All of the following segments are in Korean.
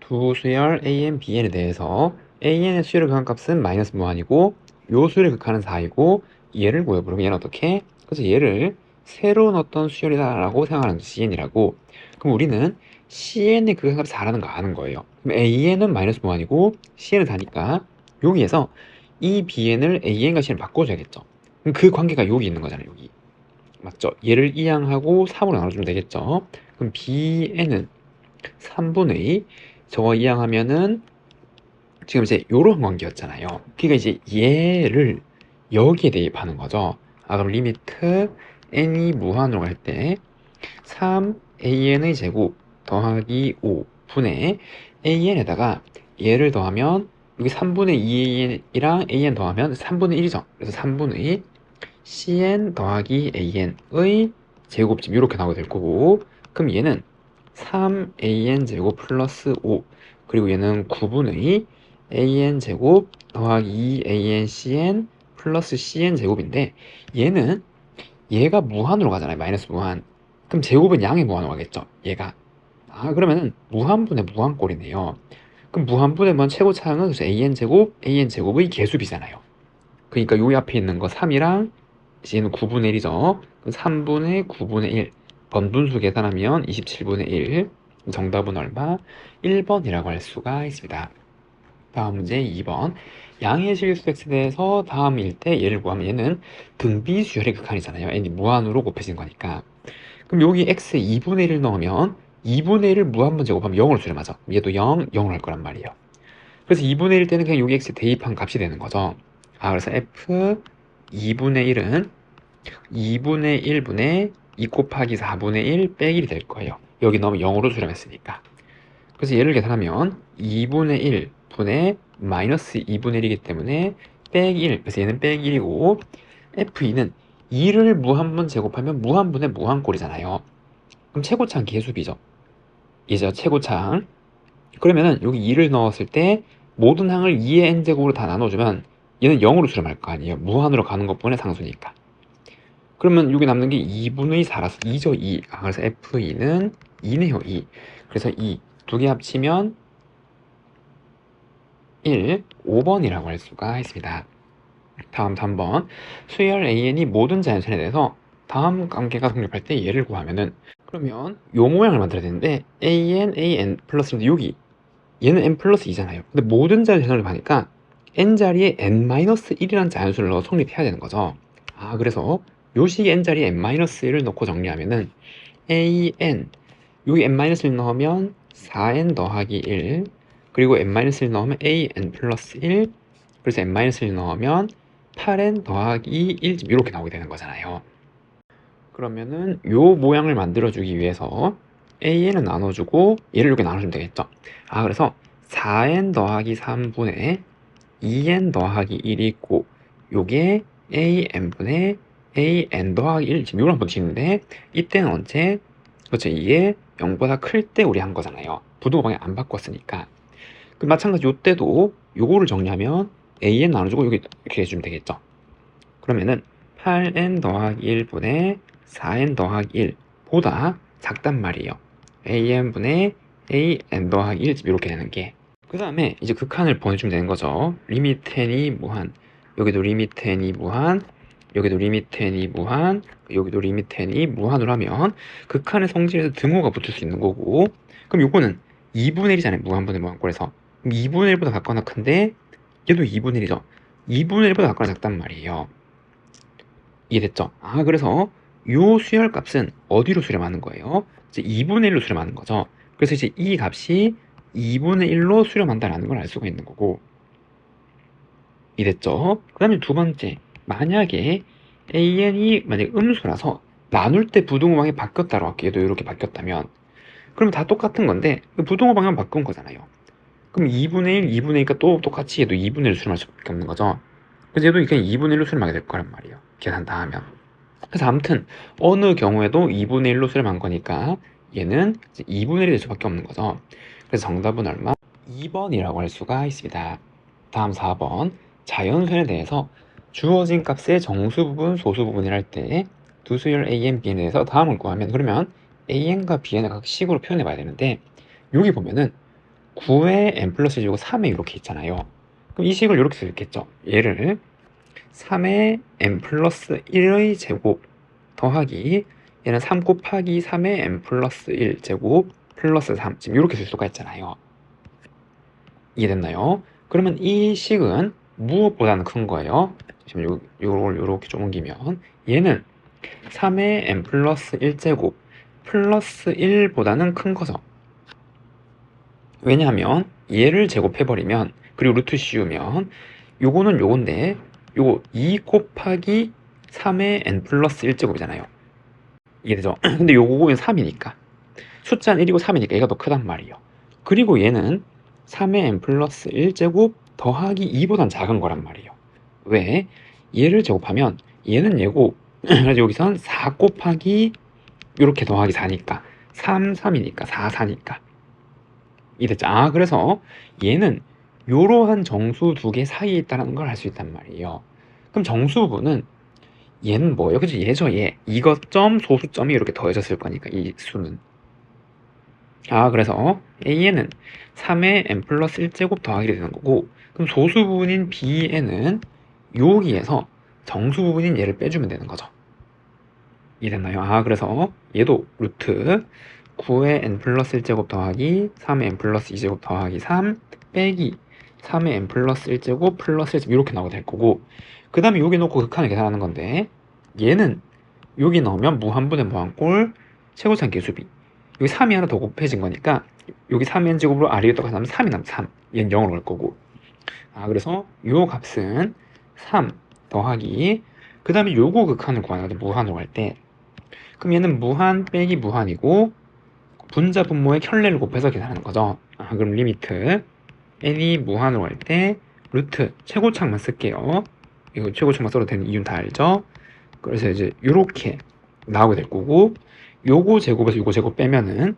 두 수열 AN, BN에 대해서 AN의 수열의 극한값은 마이너스 무한이고 요 수열의 극한은 4이고 얘를 구해보면 얘는 어떻게? 그래서 얘를 새로운 어떤 수열이다라고 생각하는 CN이라고. 그럼 우리는 CN의 극한값이 4라는 거 아는 거예요. 그럼 AN은 마이너스 무한이고 CN은 4니까 여기에서 이 BN을 AN과 CN을 바꿔줘야겠죠. 그럼 그 관계가 여기 있는 거잖아요. 여기. 맞죠? 얘를 이항하고 3으로 나눠주면 되겠죠. 그럼 BN은 3분의 저거 이항하면은 지금 이제 요런 관계였잖아요. 그러니까 이제 얘를 여기에 대입하는 거죠. 아, 그럼 리미트 n이 무한으로 갈 때 3an의 제곱 더하기 5분의 an에다가 얘를 더하면 여기 3분의 2an이랑 an 더하면 3분의 1이죠. 그래서 3분의 cn 더하기 an의 제곱집 이렇게 나오게 될 거고, 그럼 얘는 3an 제곱 플러스 5 그리고 얘는 9분의 an 제곱 더하기 2an cn 플러스 cn 제곱인데 얘는 얘가 무한으로 가잖아요. 마이너스 무한. 그럼 제곱은 양의 무한으로 가겠죠. 얘가. 아, 그러면은 무한분의 무한꼴이네요. 그럼 무한분의 무한 최고차항은 그래서 an 제곱의 개수비잖아요. 그러니까 요 앞에 있는 거 3이랑 얘는 9분의 1이죠. 그럼 3분의 9분의 1 번분수 계산하면 27분의 1. 정답은 얼마? 1번이라고 할 수가 있습니다. 다음 문제 2번. 양의 실수 x에 대해서 다음일 때 얘를 구하면 얘는 등비수열의 극한이잖아요. n이 무한으로 곱해진 거니까. 그럼 여기 x에 2분의 1을 넣으면 2분의 1을 무한번 제곱하면 0으로 수렴하죠. 얘도 0, 0으로 할 거란 말이에요. 그래서 2분의 1 때는 그냥 여기 x에 대입한 값이 되는 거죠. 아, 그래서 f 2분의 1은 2분의 1분의 2 곱하기 4분의 1 빼기 1이 될 거예요. 여기 넣으면 0으로 수렴했으니까. 그래서 얘를 계산하면 2분의 1 분의 마이너스 2분의 1이기 때문에 빼기 1. 그래서 얘는 빼기 1이고 F2는 2를 무한번 제곱하면 무한분의 무한꼴이잖아요. 그럼 최고차항 계수비죠. 이제 최고차항. 그러면은 여기 2를 넣었을 때 모든 항을 2의 n제곱으로 다 나눠주면 얘는 0으로 수렴할 거 아니에요. 무한으로 가는 것뿐의 상수니까. 그러면 여기 남는 게 2분의 4라서 2죠, 2. 아, 그래서 F2는 2네요, 2. 그래서 2. 두 개 합치면 1, 5번이라고 할 수가 있습니다. 다음 3번. 수열 AN이 모든 자연선에 대해서 다음 관계가 성립할 때 얘를 구하면은, 그러면 요 모양을 만들어야 되는데 AN 플러스인데 여기 얘는 n 플러스 2잖아요. 근데 모든 자연선을 하니까 n 자리에 n-1이라는 자연수를 넣어 성립해야 되는 거죠. 아, 그래서 요 식에 n 자리에 n-1을 넣고 정리하면은 an 여기 n-1 넣으면 4n 더하기 1 그리고 n-1 넣으면 an 플러스 1 그래서 n-1 넣으면 8n 더하기 1 이렇게 나오게 되는 거잖아요. 그러면은 요 모양을 만들어주기 위해서 an은 나눠주고 얘를 이렇게 나눠주면 되겠죠. 아, 그래서 4n 더하기 3분의 2n 더하기 1이 있고 요게 an분의 an 더하기 1 지금 요걸 한번 치는데 이때는 언제? 그렇죠. 이게 0보다 클 때 우리 한 거잖아요. 부등호 방향 안 바꿨으니까. 그 마찬가지 요때도 요거를 정리하면 an 나눠주고 여기 이렇게 해주면 되겠죠. 그러면은 8n 더하기 1분의 4n 더하기 1 보다 작단 말이에요. an분의 an 더하기 1 이렇게 되는 게. 그 다음에 이제 극한을 보내주면 되는 거죠. 리미트 n이 무한, 여기도 리미트 n이 무한, 여기도 리미트 n이 무한, 여기도 리미트 n이 무한으로 하면 극한의 성질에서 등호가 붙을 수 있는 거고, 그럼 요거는 2분의 1이잖아요. 무한분의 무한꼴에서. 그럼 2분의 1보다 작거나 큰데 얘도 2분의 1이죠. 2분의 1보다 작거나 작단 말이에요. 이해됐죠? 아, 그래서 요 수열 값은 어디로 수렴하는 거예요? 이제 2분의 1로 수렴하는 거죠. 그래서 이제 이 값이 2분의 1로 수렴한다라는 걸 알 수가 있는 거고. 이해됐죠? 그 다음에 두 번째, 만약에 an이 만약에 음수라서 나눌 때 부등호 방향이 바뀌었다고 할게요. 얘도 이렇게 바뀌었다면 그럼 다 똑같은 건데 부등호 방향 바꾼 거잖아요. 그럼 2분의 1, 2분의 1이니까 또 똑같이 얘도 2분의 1로 수렴할 수밖에 없는 거죠. 그래서 얘도 그냥 2분의 1로 수렴하게 될 거란 말이에요. 계산 다 하면. 그래서 아무튼 어느 경우에도 2분의 1로 수렴한 거니까 얘는 이제 2분의 1이 될 수밖에 없는 거죠. 그래서 정답은 얼마? 2번이라고 할 수가 있습니다. 다음 4번. 자연수에 대해서 주어진 값의 정수 부분, 소수 부분이라 할 때 두 수열 AN, BN에 대해서 다음을 구하면, 그러면 AN과 BN을 각 식으로 표현해 봐야 되는데 여기 보면은 9의 n 플러스 1제곱 3에 이렇게 있잖아요. 그럼 이 식을 이렇게 쓰겠죠. 얘를 3의 n 플러스 1의 제곱 더하기 얘는 3 곱하기 3의 n 플러스 1 제곱 플러스 3 지금 이렇게 쓸 수가 있잖아요. 이해됐나요? 그러면 이 식은 무엇보다는 큰 거예요. 지금 요걸 요렇게 좀 옮기면 얘는 3의 n 플러스 1제곱 플러스 1보다는 큰 거죠. 왜냐하면 얘를 제곱해버리면 그리고 루트 씌우면 요거는 요건데 요거 2 곱하기 3의 n 플러스 1제곱이잖아요. 이해되죠? 근데 요거는 3이니까 숫자는 1이고 3이니까 얘가 더 크단 말이에요. 그리고 얘는 3의 n 플러스 1제곱 더하기 2보단 작은 거란 말이에요. 왜? 얘를 제곱하면 얘는 얘고 그래서 여기선 4 곱하기 이렇게 더하기 4니까 3, 3이니까 4, 4니까 이랬죠. 아, 그래서 얘는 요러한 정수 두 개 사이에 있다는 걸 알 수 있단 말이에요. 그럼 정수부는 얘는 뭐예요? 그죠? 얘죠, 얘. 이것 점 소수점이 이렇게 더해졌을 거니까 이 수는. 아, 그래서 A에는 3의 n 플러스 1제곱 더하기를 되는 거고, 그럼 소수 부분인 B에는 여기에서 정수 부분인 얘를 빼주면 되는 거죠. 이해됐나요? 아, 그래서 얘도 루트 9의 n 플러스 1제곱 더하기 3의 n 플러스 2제곱 더하기 3 빼기 3의 n 플러스 1제곱 플러스 1제곱 이렇게 나오게 될 거고, 그 다음에 여기 놓고 극한을 계산하는 건데 얘는 여기 넣으면 무한분의 무한꼴 최고차항 계수비, 여기 3이 하나 더 곱해진 거니까 여기 3의 n제곱으로 아래에 떠가서 하면 3이 남면 3, 얘는 0으로 갈 거고. 아, 그래서 요 값은 3 더하기 그 다음에 요거 극한을 구하는 건데 무한으로 갈 때 그럼 얘는 무한 빼기 무한이고 분자 분모의 켤레를 곱해서 계산하는 거죠. 아, 그럼 리미트 n이 무한으로 갈 때 루트 최고차항만 쓸게요. 이거 최고차항만 써도 되는 이유는 다 알죠? 그래서 이제 요렇게 나오게 될 거고, 요거 제곱에서 요거 제곱 빼면은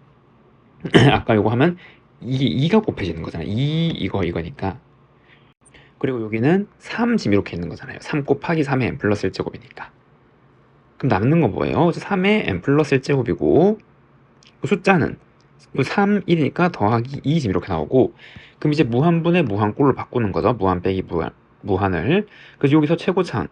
아까 요거 하면 이게 2가 곱해지는 거잖아요. 이거니까. 그리고 여기는 3 지금 이렇게 있는 거잖아요. 3 곱하기 3의 n 플러스 1제곱이니까. 그럼 남는 건 뭐예요? 3의 n 플러스 1제곱이고 그 숫자는 3, 1이니까 더하기 2 지금 이렇게 나오고, 그럼 이제 무한분의 무한꼴로 바꾸는 거죠. 무한 빼기 무한을. 그래서 여기서 최고차항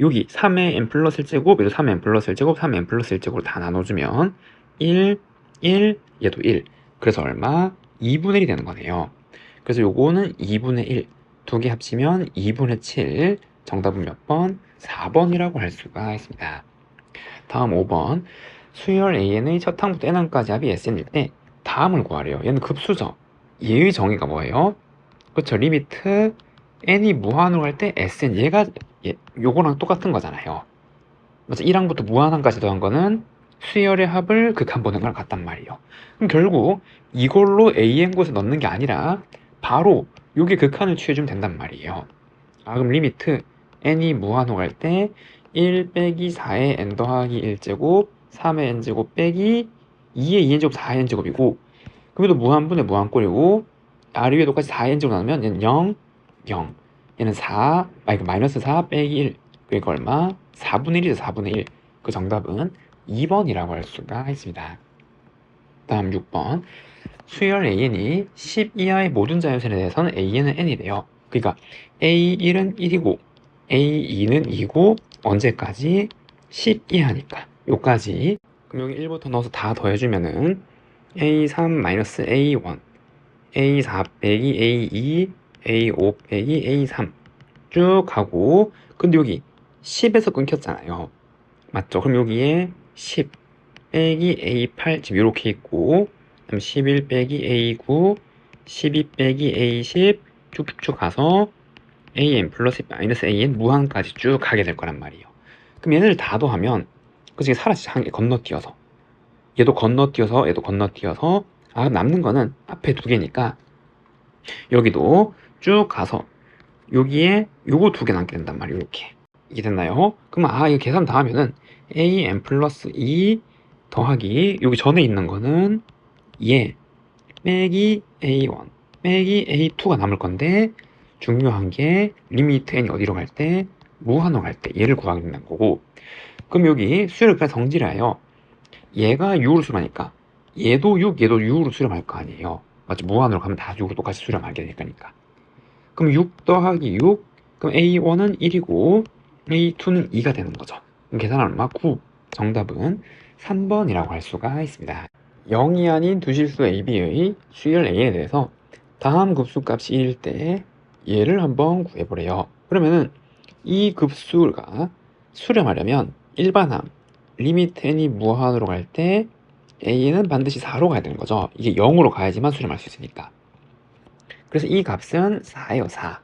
여기 3의 n 플러스 1제곱, 얘도 3의 n 플러스 1제곱, 3의 n 플러스 1제곱을 다 나눠주면 1, 1, 얘도 1. 그래서 얼마? 2분의 1이 되는 거네요. 그래서 요거는 2분의 1. 두 개 합치면 2분의 7. 정답은 몇 번? 4번이라고 할 수가 있습니다. 다음 5번. 수열 AN의 첫 항부터 n항까지 합이 SN일 때 다음을 구하래요. 얘는 급수죠. 얘의 정의가 뭐예요? 그렇죠. 리미트 n이 무한으로 갈 때 SN 얘가 요거랑 똑같은 거잖아요. 맞아. 1항부터 무한항까지 더한 거는 수열의 합을 극한 보는 거랑 같단 말이에요. 그럼 결국 이걸로 AN 곳에 넣는 게 아니라 바로 요게 극한을 취해주면 된단 말이에요. 아, 그럼 리미트 n이 무한으로 갈 때 1 빼기 4의 n 더하기 1제곱 3의 n제곱 빼기 2의 2n제곱 4의 n제곱이고, 그래도 무한분의 무한꼴이고 아래 위에 똑같이 4의 n제곱 나누면 얘는 0, 0. 얘는 4, 마이너스 4 빼기 1. 그러니까 얼마? 4분의 1이죠, 4분의 1. 그 정답은 2번이라고 할 수가 있습니다. 다음 6번. 수열 AN이 10 이하의 모든 자연수에 대해서는 AN은 n이래요. 그러니까 A1은 1이고 A2는 2고 언제까지? 10 이하니까 요까지. 그럼 여기 1부터 넣어서 다 더해주면은 A3 마이너스 A1 A4 빼기 A2 A5 빼기 A3 쭉 가고, 근데 여기 10에서 끊겼잖아요. 맞죠? 그럼 여기에 10 빼기 A8 지금 이렇게 있고, 그다음 11 빼기 A9 12 빼기 A10 쭉쭉쭉 가서 AN 플러스 마이너스 AN 무한까지 쭉 가게 될 거란 말이에요. 그럼 얘네를 다 더하면 그중에 사라지죠. 한 개 건너뛰어서 얘도 건너뛰어서 얘도 건너뛰어서, 아, 남는 거는 앞에 두 개니까 여기도 쭉 가서 여기에 요거 두 개 남게 된단 말이에요. 이렇게. 이게 됐나요? 그럼 이거 계산 다 하면은 AN 플러스 2 더하기 여기 전에 있는 거는 얘 빼기 A1 빼기 A2가 남을 건데, 중요한 게 리미트 n이 어디로 갈 때? 무한으로 갈 때 얘를 구하게 된다는 거고. 그럼 여기 수열을 그냥 정지를 해요. 얘가 6으로 수렴하니까 얘도 6, 얘도 6으로 수렴할 거 아니에요. 맞죠? 무한으로 가면 다 6을 똑같이 수렴하게 되니까. 그럼 6 더하기 6, 그럼 A1은 1이고 A2는 2가 되는 거죠. 그럼 계산하면 얼마? 9. 정답은 3번이라고 할 수가 있습니다. 0이 아닌 두 실수 AB의 수열 A에 대해서 다음 급수값이 1일 때 얘를 한번 구해보래요. 그러면은 이 급수가 수렴하려면 일반항 리미트 n이 무한으로 갈 때 a는 반드시 4로 가야 되는 거죠. 이게 0으로 가야지만 수렴할 수 있으니까. 그래서 이 값은 4예요, 4.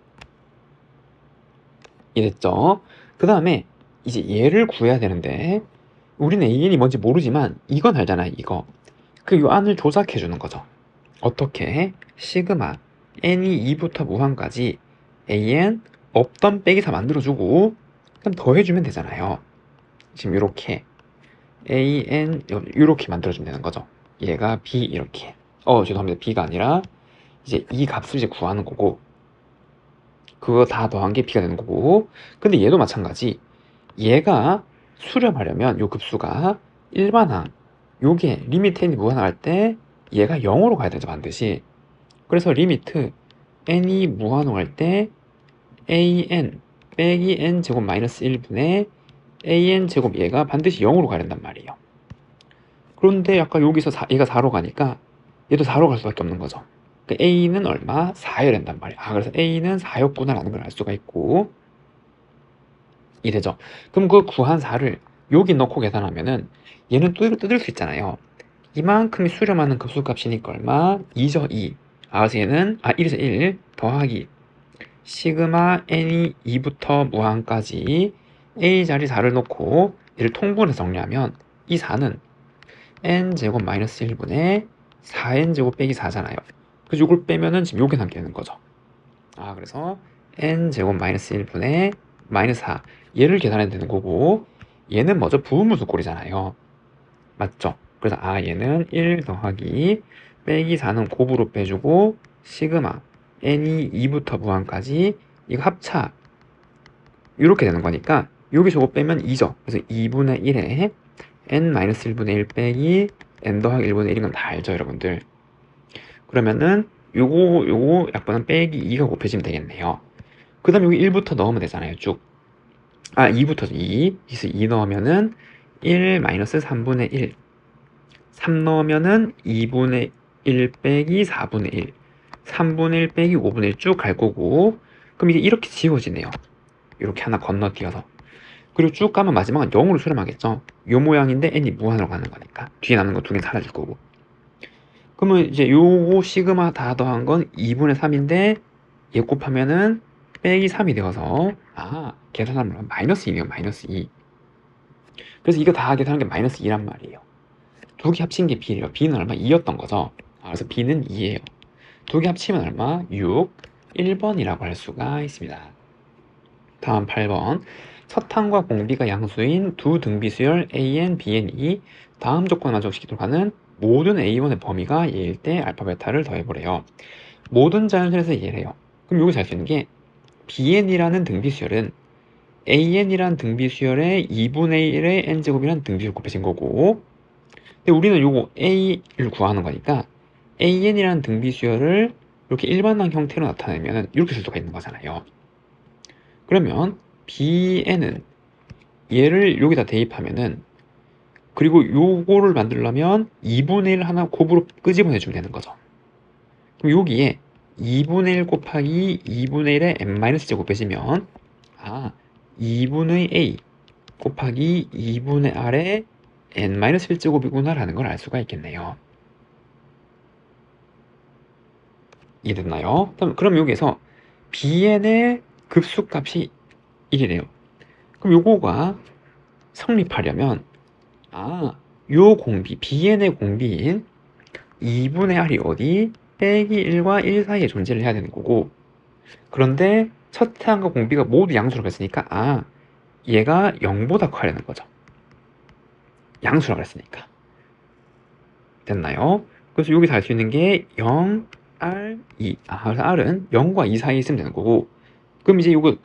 이랬죠? 그 다음에 이제 얘를 구해야 되는데 우리는 an이 뭔지 모르지만 이건 알잖아요, 이거. 그 요 안을 조작해 주는 거죠. 어떻게? 시그마 n이 2부터 무한까지 an 없던 빼기 4 만들어주고 그럼 더해주면 되잖아요. 지금 이렇게 an 이렇게 만들어주면 되는 거죠. 얘가 b 이렇게. 죄송합니다. b가 아니라 이제 이 값을 이제 구하는 거고 그거 다 더한 게 b가 되는 거고 근데 얘도 마찬가지. 얘가 수렴하려면 요 급수가 일반항 요게 리미트 n이 무한할 때 얘가 0으로 가야 되죠 반드시. 그래서 리미트 n이 무한으로 갈 때 an 빼기 n 제곱 마이너스 1분의 an 제곱 얘가 반드시 0으로 가야 된단 말이에요. 그런데 아까 여기서 얘가 4로 가니까 얘도 4로 갈 수밖에 없는 거죠. 그러니까 a는 얼마? 4여야 된단 말이에요. 그래서 a는 4였구나 라는 걸 알 수가 있고 이래죠. 그럼 그 구한 4를 여기 넣고 계산하면은 얘는 뜯을 수 있잖아요. 이만큼이 수렴하는 급수값이니까 얼마? 2죠, 2. 그래서 얘는 1에서 1 더하기 시그마 n이 2부터 무한까지 a 자리 4를 놓고 얘를 통분해서 정리하면 이 4는 n제곱 마이너스 1분의 4n제곱 빼기 4잖아요. 그래서 이걸 빼면은 지금 요게 남게 되는 거죠. 그래서 n제곱 마이너스 1분의 마이너스 4 얘를 계산해야 되는 거고 얘는 뭐죠? 부분분수 꼴이잖아요. 맞죠? 그래서 얘는 1 더하기 빼기 4는 곱으로 빼주고 시그마 n이 2부터 무한까지 이거 합차 이렇게 되는 거니까 여기 저거 빼면 2죠. 그래서 2분의 1에 n-1분의 1 빼기 n 더하기 1분의 1인 건 다 알죠 여러분들. 그러면은 요거 약분은 빼기 2가 곱해지면 되겠네요. 그 다음에 여기 1부터 넣으면 되잖아요 쭉. 2부터 2 그래서 2 넣으면은 1-3분의 1 3 넣으면은 2분의 1 빼기 4분의 1 3분의 1 빼기 5분의 1 쭉 갈 거고 그럼 이게 이렇게 지워지네요. 이렇게 하나 건너뛰어서. 그리고 쭉 가면 마지막은 0으로 수렴하겠죠. 요 모양인데 n이 무한으로 가는 거니까 뒤에 남는 거 두 개 사라질 거고. 그러면 이제 요거 시그마 다 더한 건 2분의 3인데 얘 곱하면은 빼기 3이 되어서 계산하면 마이너스 2네요. 마이너스 2. 그래서 이거 다 계산한 게 마이너스 2란 말이에요. 두 개 합친 게 b래요. b는 얼마? 2였던 거죠. 그래서 b는 2예요. 두 개 합치면 얼마? 6. 1번이라고 할 수가 있습니다. 다음 8번. 서탄과 공비가 양수인 두 등비수열 AN, BN이 다음 조건을 만족시키도록 하는 모든 A1의 범위가 얘일 때 알파, 베타를 더해보래요. 모든 자연수에서 얘래요. 그럼 여기서 알 수 있는 게 BN이라는 등비수열은 AN이란 등비수열의 2분의 1의 N제곱이라는 등비수열 곱해진 거고 근데 우리는 요거 A를 구하는 거니까 AN이라는 등비수열을 이렇게 일반항 형태로 나타내면 이렇게 쓸 수가 있는 거잖아요. 그러면 BN은 얘를 여기다 대입하면은 그리고 요거를 만들려면 2분의 1 하나 곱으로 끄집어내주면 되는 거죠. 그럼 여기에 2분의 1 곱하기 2분의 1에 n-제곱 빼시면 2분의 a 곱하기 2분의 r에 n-1제곱이구나 라는 걸 알 수가 있겠네요. 이해됐나요? 그럼 여기에서 bn의 급수값이 1이래요. 그럼 요거가 성립하려면 요 공비, bn의 공비인 2분의 r이 어디? 빼기 1과 1 사이에 존재를 해야 되는 거고 그런데 첫 태양과 공비가 모두 양수라고 했으니까 얘가 0보다 커야 되는 거죠. 양수라고 했으니까. 됐나요? 그래서 여기서 알 수 있는 게 0, r, 2. 그래서 r은 0과 2 사이에 있으면 되는 거고 그럼 이제 요거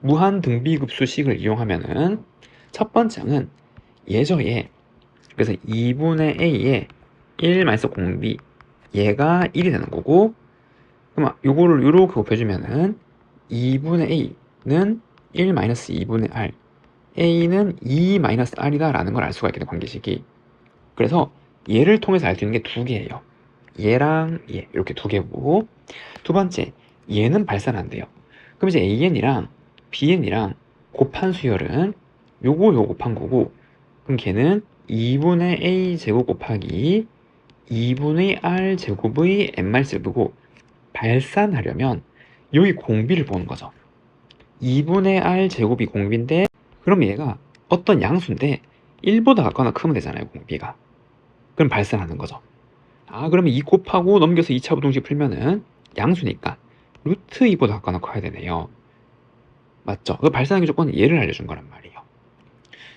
무한 등비급수식을 이용하면은 첫 번째는 얘죠 얘. 그래서 2분의 a에 1 마이너스 공비 얘가 1이 되는 거고, 그럼 요거를 요렇게 곱해주면은 2분의 a는 1 마이너스 2분의 r, a는 2 마이너스 r이다 라는 걸 알 수가 있게 된 관계식이. 그래서 얘를 통해서 알 수 있는 게 두 개예요. 얘랑 얘 이렇게 두 개고, 두 번째 얘는 발산한대요. 그럼 이제 an이랑 bn이랑 곱한 수열은 요거 곱한 거고, 그럼 걔는 2분의 a 제곱 곱하기 2분의 r 제곱의 n-1고, 발산하려면 여기 공비를 보는 거죠. 2분의 r 제곱이 공비인데, 그럼 얘가 어떤 양수인데 1보다 같거나 크면 되잖아요, 공비가. 그럼 발산하는 거죠. 그러면 2 곱하고 넘겨서 2차 부동식 풀면은 양수니까 루트 2보다 같거나 커야 되네요. 맞죠? 그 발산하기 조건은 얘를 알려준 거란 말이에요.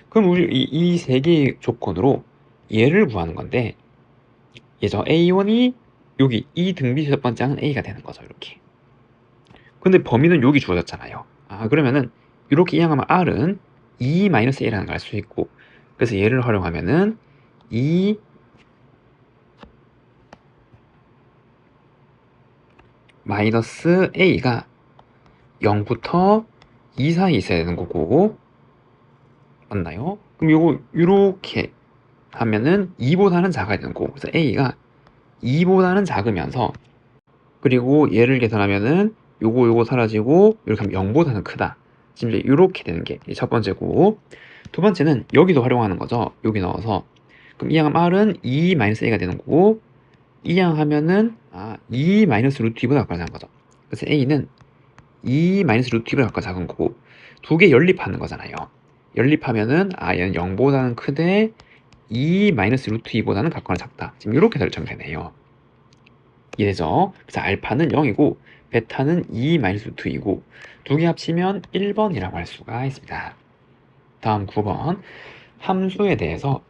그럼 우리 이 세 개의 조건으로 얘를 구하는 건데, 얘죠. A1이 여기 이 등비 첫 번째 항은 A가 되는 거죠, 이렇게. 근데 범위는 여기 주어졌잖아요. 그러면은 이렇게 이항하면 R은 2-A라는 걸 알 수 있고, 그래서 얘를 활용하면은 2 마이너스 A가 0부터 2 사이에 있어야 되는 거고, 맞나요? 그럼 요거 요렇게 하면은 2보다는 작아야 되는 거고, 그래서 A가 2보다는 작으면서, 그리고 얘를 계산하면은 요거 사라지고 이렇게 하면 0보다는 크다. 지금 이제 이렇게 되는 게 첫 번째고, 두 번째는 여기도 활용하는 거죠. 여기 넣어서. 그럼 이항 R은 2-A가 되는 거고, 이항 하면은 2 마이너스 루트 2보다 작은 거죠. 그래서 A는 2 마이너스 루트 2보다 작은 거고, 두 개 연립하는 거잖아요. 연립하면은 얘는 0보다는 크되 2 마이너스 루트 2보다는 같거나 작다. 지금 이렇게 설정되네요. 이래죠. 그래서 알파는 0이고 베타는 2 마이너스 루트 2고, 두 개 합치면 1번이라고 할 수가 있습니다. 다음 9번. 함수에 대해서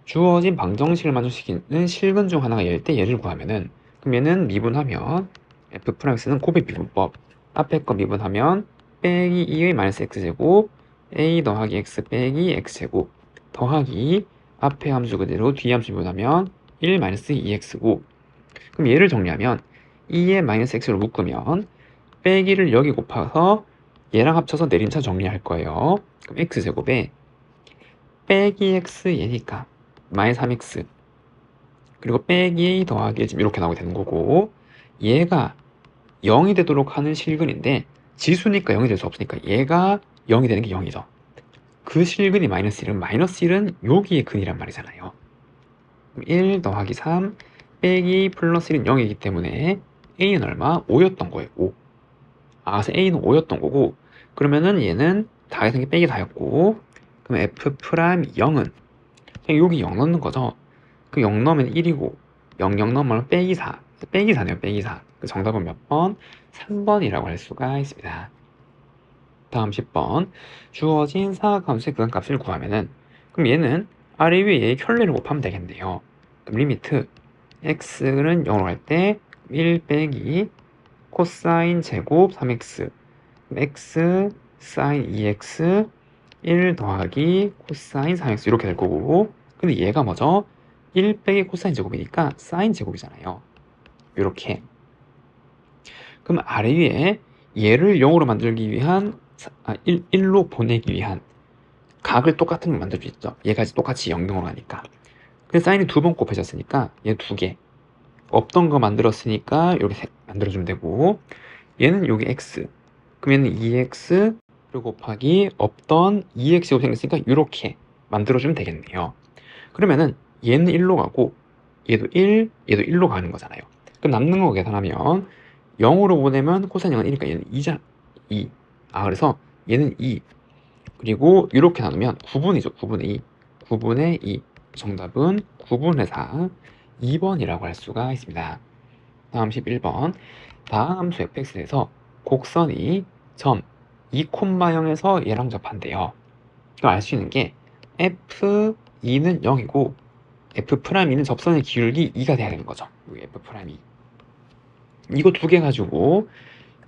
주어진 방정식을 만족시키는 실근 중 하나가 얘일 때 얘를 구하면은, 그럼 얘는 미분하면 f'x는 고백 미분법, 앞에 거 미분하면 빼기 2의 마이너스 x제곱 a 더하기 x 빼기 x제곱 더하기 앞에 함수 그대로 뒤 함수 미분하면 1 마이너스 2x고, 그럼 얘를 정리하면 2의 마이너스 x를 묶으면 빼기를 여기 곱해서 얘랑 합쳐서 내림차 정리할 거예요. 그럼 x제곱에 빼기 x 얘니까 마이너스 3x, 그리고 빼기 a 더하기 1 지금 이렇게 나오게 되는 거고, 얘가 0이 되도록 하는 실근인데 지수니까 0이 될 수 없으니까 얘가 0이 되는 게 0이죠. 그 실근이 마이너스 1은 마이너스 1은 여기의 근이란 말이잖아요. 1 더하기 3 빼기 플러스 1은 0이기 때문에 a는 얼마? 5였던 거예요. 5. 그래서 a는 5였던 거고, 그러면은 얘는 다해서 빼기 4였고, 그럼 f 프라임 0은 그냥 여기 0 넣는 거죠. 그럼 0 넣으면 1이고 0 넣으면 빼기 4. 빼기 4네요. 빼기 4. 그 정답은 몇 번? 3번이라고 할 수가 있습니다. 다음 10번. 주어진 사각함수의 극한값을 구하면은, 그럼 얘는 아래 위에 얘의 켤레를 곱하면 되겠네요. 그럼 리미트 x는 0으로 갈 때 1 빼기 코사인 제곱 3x, x 사인 2x 1 더하기 코사인 3x 이렇게 될 거고, 근데 얘가 뭐죠? 1 빼기 코사인 제곱이니까 사인 제곱이잖아요. 이렇게. 그럼 아래 위에 얘를 0으로 만들기 위한 1로 보내기 위한 각을 똑같은 걸 만들 수 있죠. 얘가 똑같이 0등으로 가니까. 그래서 사인이 2번 곱해졌으니까 얘 2개. 없던 거 만들었으니까 이렇게 만들어주면 되고, 얘는 여기 x. 그럼 얘는 2x 그리고 곱하기 없던 2x 제곱 생겼으니까 이렇게 만들어주면 되겠네요. 그러면은 얘는 1로 가고 얘도 1, 얘도 1로 가는 거잖아요. 그럼 남는 거 계산하면 0으로 보내면 코사인 0은 1이니까 얘는 2잖아. 2. 그래서 얘는 2. 그리고 이렇게 나누면 9분이죠. 9분의 2. 9분의 2. 정답은 9분의 4. 2번이라고 할 수가 있습니다. 다음 11번. 다음 함수 fx에서 곡선이 점 2,0에서 얘랑 접한대요. 이거 알 수 있는 게 f2는 0이고 f'2는 접선의 기울기 2가 돼야 되는 거죠. 여기 f'2. 이거 두 개 가지고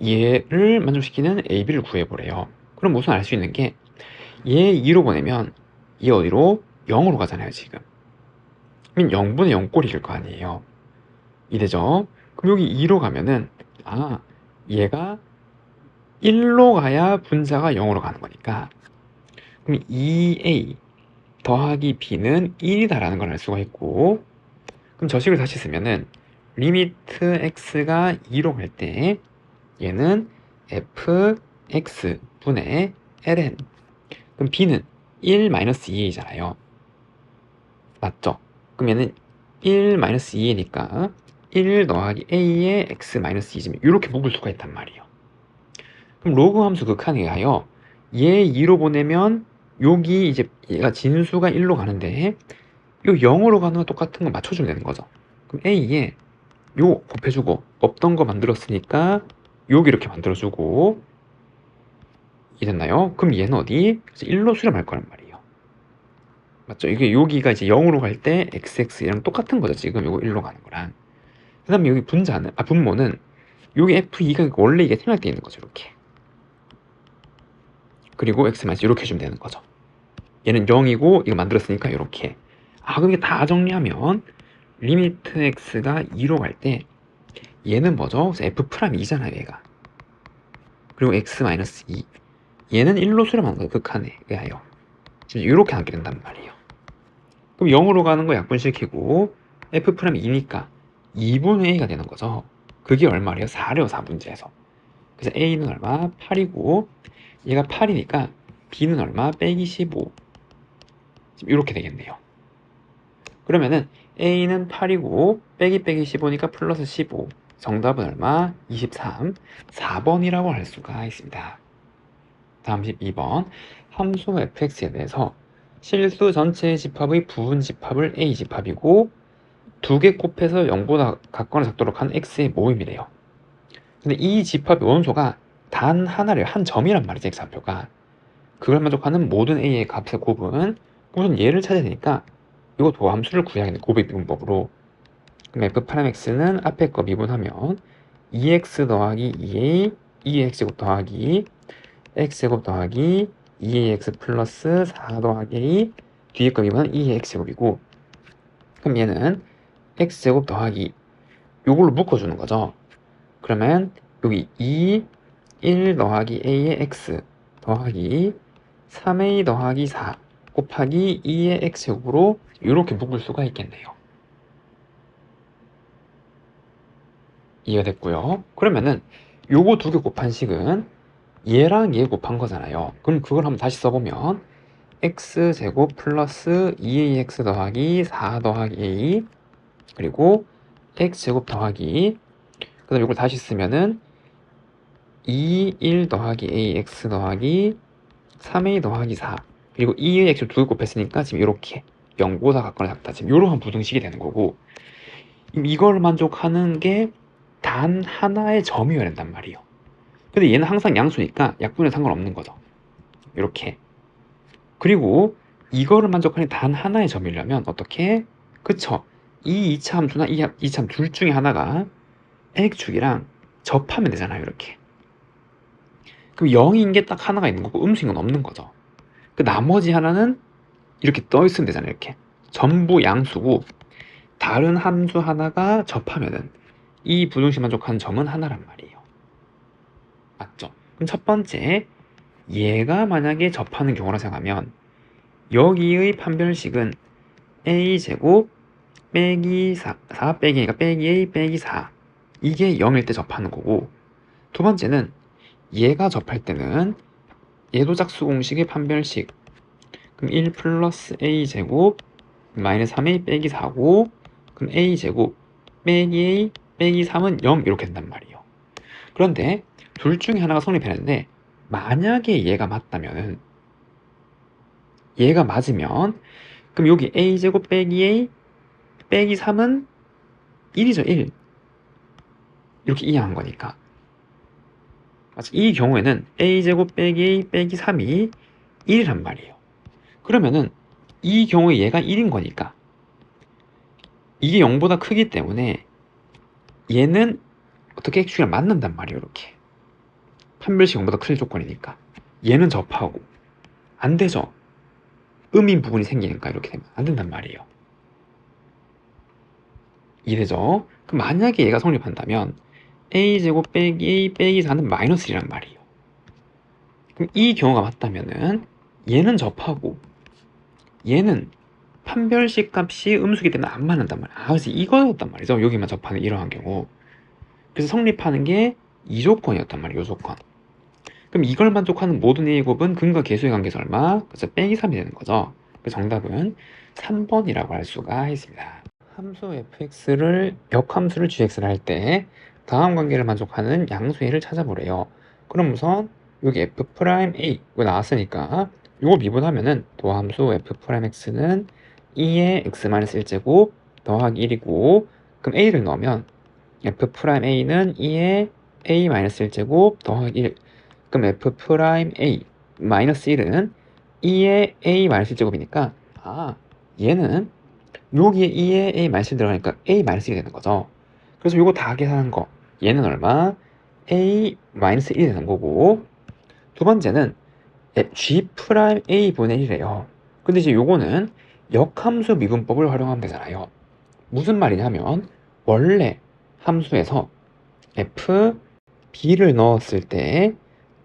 얘를 만족시키는 AB를 구해보래요. 그럼 우선 알 수 있는 게 얘 2로 보내면 얘 어디로? 0으로 가잖아요, 지금. 그럼 0분의 0꼴이 될 거 아니에요. 되죠? 그럼 여기 2로 가면은 얘가 1로 가야 분자가 0으로 가는 거니까, 그럼 2a 더하기 b는 1이다라는 걸 알 수가 있고, 그럼 저 식을 다시 쓰면은 리미트 x가 2로 갈 때 얘는 fx 분의 ln, 그럼 b는 1-2a잖아요. 맞죠? 그럼 얘는 1-2a니까 1 더하기 a의 x-2지, 이렇게 묶을 수가 있단 말이에요. 그럼 로그 함수 극한에 의하여 얘 2로 보내면 여기 이제 얘가 진수가 1로 가는데 요 0으로 가는 거 똑같은 거 맞춰주면 되는 거죠. 그럼 a에 요 곱해주고 없던 거 만들었으니까 여기 이렇게 만들어주고, 이해됐나요? 그럼 얘는 어디? 1로 수렴할 거란 말이에요. 맞죠? 이게 여기가 이제 0으로 갈 때 xx랑 똑같은 거죠. 지금 요거 1로 가는 거랑. 그 다음에 여기 분모는 여기 f2가 원래 이게 생략되어 있는 거죠. 이렇게. 그리고 x 마이너스 이렇게 해주면 되는 거죠. 얘는 0이고 이거 만들었으니까 이렇게. 그럼 이게 다 정리하면 리미트 x가 2로 갈 때 얘는 뭐죠? f'2잖아요, 얘가. 그리고 x-2. 얘는 1로 수렴하는 거예요, 극한에 의하여. 지금 이렇게 하게 된단 말이에요. 그럼 0으로 가는 거 약분시키고 f'2니까 2분의 a가 되는 거죠. 그게 얼마래요? 4래요, 4분제에서. 그래서 a는 얼마? 8이고 얘가 8이니까 b는 얼마? 빼기 15. 지금 이렇게 되겠네요. 그러면은 a는 8이고 빼기 15니까 플러스 15. 정답은 얼마? 23. 4번이라고 할 수가 있습니다. 다음 12번. 함수 fx에 대해서 실수 전체의 집합의 부분 집합을 a 집합이고 두 개 곱해서 0보다 같거나 작도록 한 x의 모임이래요. 근데 이 집합의 원소가 단 하나래요. 한 점이란 말이죠, x좌표가. 그걸 만족하는 모든 a의 값의 곱은, 우선 얘를 찾아야 되니까 이거 도함수를 구해야겠네, 곱의 미분법으로. 그럼 f'(x는) 앞에 거 미분하면 2x 더하기 2a 2x제곱 더하기 x제곱 더하기 2ax 플러스 4 더하기 a, 뒤에 거 미분은 2ax제곱이고, 그럼 얘는 x제곱 더하기 요걸로 묶어주는 거죠. 그러면 여기 1 더하기 a의 x 더하기 3a 더하기 4 곱하기 2의 x제곱으로 이렇게 묶을 수가 있겠네요. 이해가 됐고요. 그러면은 요거 두 개 곱한 식은 얘랑 얘 곱한 거잖아요. 그럼 그걸 한번 다시 써보면 x제곱 플러스 2ax 더하기 4 더하기 a, 그리고 x제곱 더하기, 그 다음에 이걸 다시 쓰면은 1 더하기 ax 더하기 3a 더하기 4, 그리고 2의 x를 두 개 곱했으니까 지금 이렇게 0보다 같거나 작다, 지금 이러한 부등식이 되는 거고, 이걸 만족하는 게 단 하나의 점이어야 된단 말이에요. 근데 얘는 항상 양수니까 약분에 상관없는 거죠. 이렇게. 그리고 이거를 만족하는 단 하나의 점이려면 어떻게? 그쵸? 이 2차 함수나 이 2차 함수 둘 중에 하나가 X축이랑 접하면 되잖아요, 이렇게. 그럼 0인 게 딱 하나가 있는 거고 음수인 건 없는 거죠. 그 나머지 하나는 이렇게 떠 있으면 되잖아요, 이렇게. 전부 양수고 다른 함수 하나가 접하면은 이 부등식 만족하는 점은 하나란 말이에요. 맞죠? 그럼 첫 번째, 얘가 만약에 접하는 경우라 생각하면 여기의 판별식은 a제곱 빼기 4 빼기니까 빼기 a 빼기 4, 이게 0일 때 접하는 거고, 두 번째는 얘가 접할 때는 예도작수 공식의 판별식, 그럼 1 플러스 a제곱 마이너스 3a 빼기 4고, 그럼 a제곱 빼기 a 빼기 3은 0 이렇게 된단 말이에요. 그런데 둘 중에 하나가 성립했는데 만약에 얘가 맞다면은, 얘가 맞으면 그럼 여기 a제곱 빼기 a 빼기 3은 1이죠, 1. 이렇게 이해한 거니까. 이 경우에는 a제곱 빼기 a 빼기 3이 1이란 말이에요. 그러면은 이 경우에 얘가 1인 거니까 이게 0보다 크기 때문에 얘는 어떻게 x축이랑 맞는단 말이에요. 이렇게 판별식 0보다 클 조건이니까 얘는 접하고, 안 되죠. 음인 부분이 생기니까 이렇게 되면 안 된단 말이에요. 이래죠. 그럼 만약에 얘가 성립한다면 a제곱 빼기 a 빼기 4는 마이너스 1이란 말이에요. 그럼 이 경우가 맞다면은 얘는 접하고 얘는 판별식 값이 음수기 때문에 안 맞는단 말이야. 그래서 이거였단 말이죠. 여기만 접하는 이러한 경우. 그래서 성립하는 게 이 조건이었단 말이에요. 이 조건. 그럼 이걸 만족하는 모든 a의 곱은 근과 계수의 관계에서 얼마? 그래서 빼기 3이 되는 거죠. 그 정답은 3번이라고 할 수가 있습니다. 함수 fx를 역함수를 gx를 할 때 다음 관계를 만족하는 양수의 를 찾아보래요. 그럼 우선 여기 f'A 이거 나왔으니까 이거 미분하면은 도함수 f'x는 2의 x-1제곱 더하기 1이고 그럼 a를 넣으면 f'A는 2의 a-1제곱 더하기 1 그럼 f'A 마이너스 1은 2의 a-1제곱이니까 얘는 여기에 2에 a-1 들어가니까 a-1이 되는 거죠. 그래서 요거 다 계산한 거 얘는 얼마? a-1이 되는 거고 두 번째는 g'A분의 1이래요. 근데 이제 요거는 역함수 미분법을 활용하면 되잖아요. 무슨 말이냐면 원래 함수에서 f, b를 넣었을 때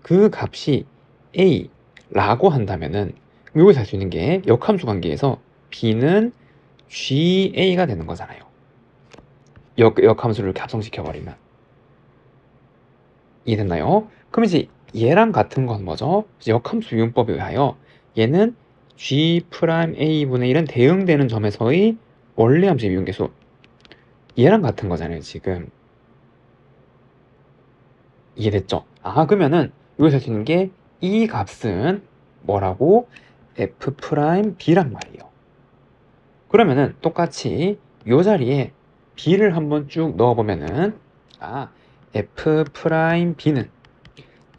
그 값이 a라고 한다면은 여기서 할 수 있는 게 역함수 관계에서 b는 GA가 되는 거잖아요. 역함수를 이렇게 합성시켜버리면. 이해됐나요? 그럼 이제 얘랑 같은 건 뭐죠? 역함수 미분법에 의하여 얘는 G'A분의 1은 대응되는 점에서의 원래 함수의 미분계수. 얘랑 같은 거잖아요, 지금. 이해됐죠? 그러면은 여기서 할 수 있는 게 이 값은 뭐라고? F'B란 말이에요. 그러면은 똑같이 이 자리에 b를 한번 쭉 넣어보면은 f'B는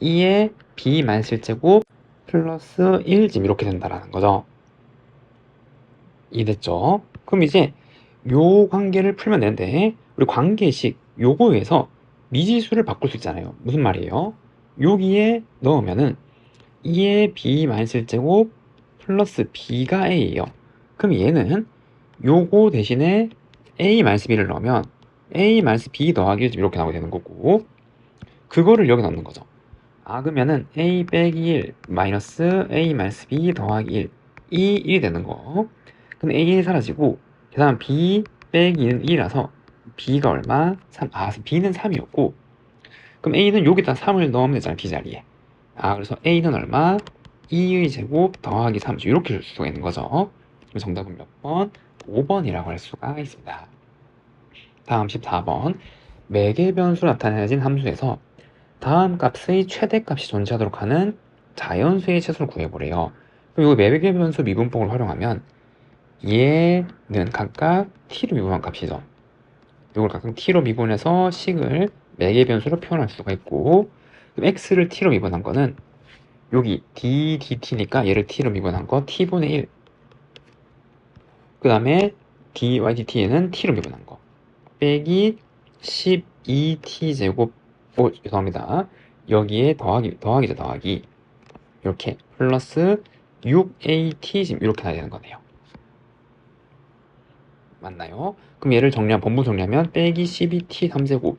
2의 b-실제곱 플러스 1집 이렇게 된다라는 거죠. 이해됐죠? 그럼 이제 요 관계를 풀면 되는데 우리 관계식 요거에서 미지수를 바꿀 수 있잖아요. 무슨 말이에요? 여기에 넣으면은 2의 b-실제곱 플러스 b가 a예요. 그럼 얘는 요거 대신에 a-b를 넣으면 a-b 더하기 1 이렇게 나오게 되는 거고 그거를 여기 넣는 거죠. 그러면은 a 빼기 1 마이너스 a-b 더하기 1 이 1이 되는 거. 그럼 a1이 사라지고 그 다음 b 빼기는 1이라서 b가 얼마? 3. b는 3이었고 그럼 a는 여기다 3을 넣으면 되잖아요. b 자리에. 그래서 a는 얼마? 2의 제곱 더하기 3 이렇게 줄 수가 있는 거죠. 그럼 정답은 몇 번? 5번이라고 할 수가 있습니다. 다음 14번 매개 변수로 나타내진 함수에서 다음 값의 최대값이 존재하도록 하는 자연수의 최소를 구해보래요. 그럼 이 매개 변수 미분법을 활용하면 얘는 각각 t로 미분한 값이죠. 이걸 각각 t로 미분해서 식을 매개 변수로 표현할 수가 있고 그럼 x를 t로 미분한 거는 여기 d, dt니까 얘를 t로 미분한 거 t분의 1 그 다음에 dy, dt에는 t로 미분한 거 빼기 12t제곱 죄송합니다. 여기에 더하기죠. 더하기 이렇게 플러스 6at 이렇게 나야 되는 거네요. 맞나요? 그럼 얘를 본부 정리하면 빼기 12t 3제곱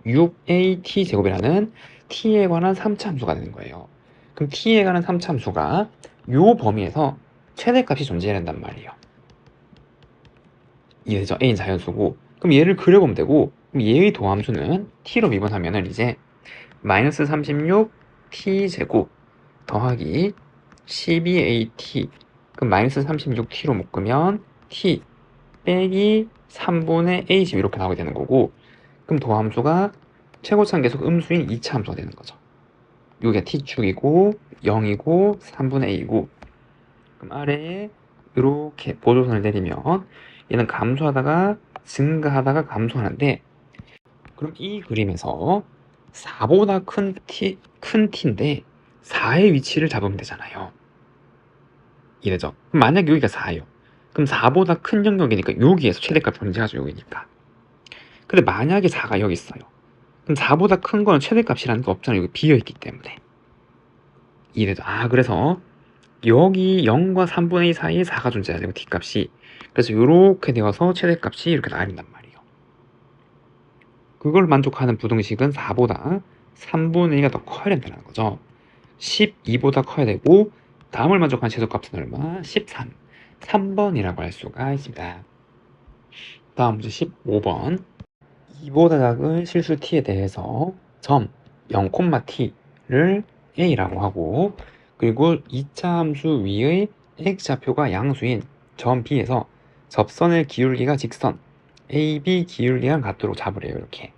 6at 제곱이라는 t에 관한 3차 함수가 되는 거예요. 그럼 t에 관한 3차 함수가 요 범위에서 최대값이 존재해야 된단 말이에요. 이해되죠? a는 자연수고 그럼 얘를 그려보면 되고 그럼 얘의 도함수는 t로 미분하면은 이제 마이너스 36t 제곱 더하기 12at 그럼 마이너스 36t로 묶으면 t 빼기 3분의 a 이렇게 나오게 되는 거고 그럼 도함수가 최고차항 계속 음수인 2차 함수가 되는 거죠. 여기가 t축이고 0이고 3분의 a이고 그럼 아래에 이렇게 보조선을 내리면 얘는 감소하다가 증가하다가 감소하는데 그럼 이 그림에서 4보다 큰 t인데 4의 위치를 잡으면 되잖아요. 이래죠. 그럼 만약에 여기가 4예요. 그럼 4보다 큰 영역이니까 여기에서 최대값 존재하죠. 여기니까. 근데 만약에 4가 여기 있어요. 그럼 4보다 큰 거는 최대값이라는 게 없잖아요. 여기 비어있기 때문에. 이래죠. 그래서 여기 0과 3분의 2 사이에 4가 존재해야 되고 t값이 그래서 이렇게 되어서 최대값이 이렇게 나린단 말이에요. 그걸 만족하는 부등식은 4보다 3분의 1가 더 커야 된다는 거죠. 12보다 커야 되고 다음을 만족하는 최소값은 얼마? 13. 3번이라고 할 수가 있습니다. 다음 문제 15번. 2보다 작은 실수 t에 대해서 점 0,t를 a라고 하고, 그리고 2차 함수 위의 x좌표가 양수인 점 b에서 접선의 기울기가 직선 AB 기울기랑 같도록 잡으래요. 이렇게.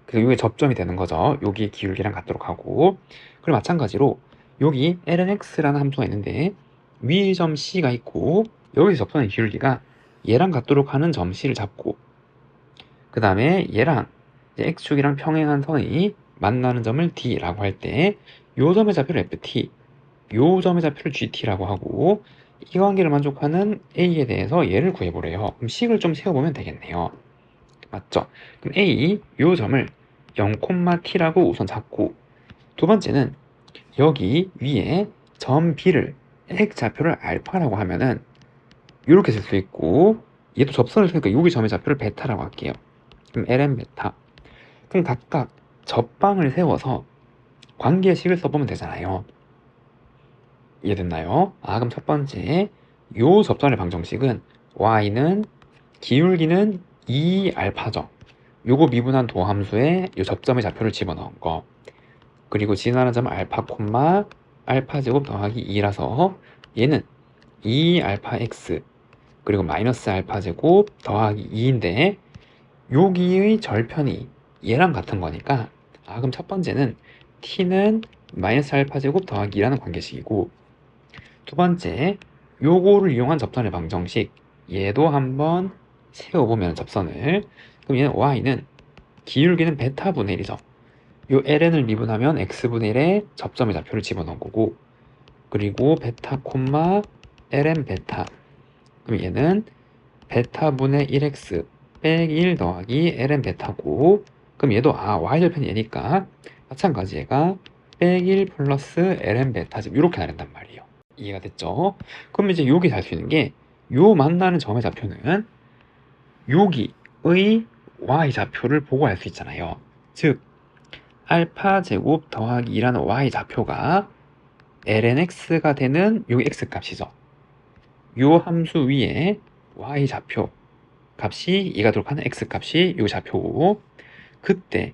그래서 이게 접점이 되는 거죠. 여기 기울기랑 같도록 하고, 그리고 마찬가지로 여기 lnx라는 함수가 있는데 위의 점 C가 있고 여기서 접선의 기울기가 얘랑 같도록 하는 점 C를 잡고, 그 다음에 얘랑 x축이랑 평행한 선이 만나는 점을 D라고 할 때 요 점의 좌표를 FT, 요 점의 좌표를 GT라고 하고, 이 관계를 만족하는 A에 대해서 얘를 구해보래요. 그럼 식을 좀 세워보면 되겠네요. 맞죠? 그럼 A, 요 점을 0,t라고 우선 잡고, 두 번째는 여기 위에 점 B를 x좌표를 알파라고 하면은 이렇게 쓸 수 있고, 얘도 접선을 쓰니까 여기 점의 좌표를 베타라고 할게요. 그럼 ln 베타. 그럼 각각 접방을 세워서 관계식을 써보면 되잖아요. 이해됐나요? 그럼 첫 번째, 요 접선의 방정식은 y는 기울기는 2알파죠. 요거 미분한 도함수에 요 접점의 좌표를 집어넣은 거. 그리고 지나는 점은 알파 콤마 알파 제곱 더하기 2라서 얘는 2알파 x 그리고 마이너스 알파 제곱 더하기 2인데 여기의 절편이 얘랑 같은 거니까 그럼 첫 번째는 t는 마이너스 알파 제곱 더하기 2라는 관계식이고, 두 번째 요거를 이용한 접선의 방정식 얘도 한번 세워보면 접선을, 그럼 얘는 y는 기울기는 베타분의 1이죠. 요 ln을 미분하면 x분의 1에 접점의 좌표를 집어넣은 거고, 그리고 베타 콤마 ln 베타, 그럼 얘는 베타분의 1x 빼기 1 더하기 ln 베타고, 그럼 얘도 y절편이 얘니까 마찬가지 얘가 빼기 1 플러스 ln 베타 이렇게 나른단 말이에요. 이해가 됐죠? 그럼 이제 여기 잘 수 있는 게 요 만나는 점의 좌표는 여기의 y좌표를 보고 알 수 있잖아요. 즉 알파 제곱 더하기 2라는 y좌표가 lnx가 되는 요 x값이죠. 요 함수 위에 y좌표 값이 2가 도록 하는 x값이 요 좌표고, 그때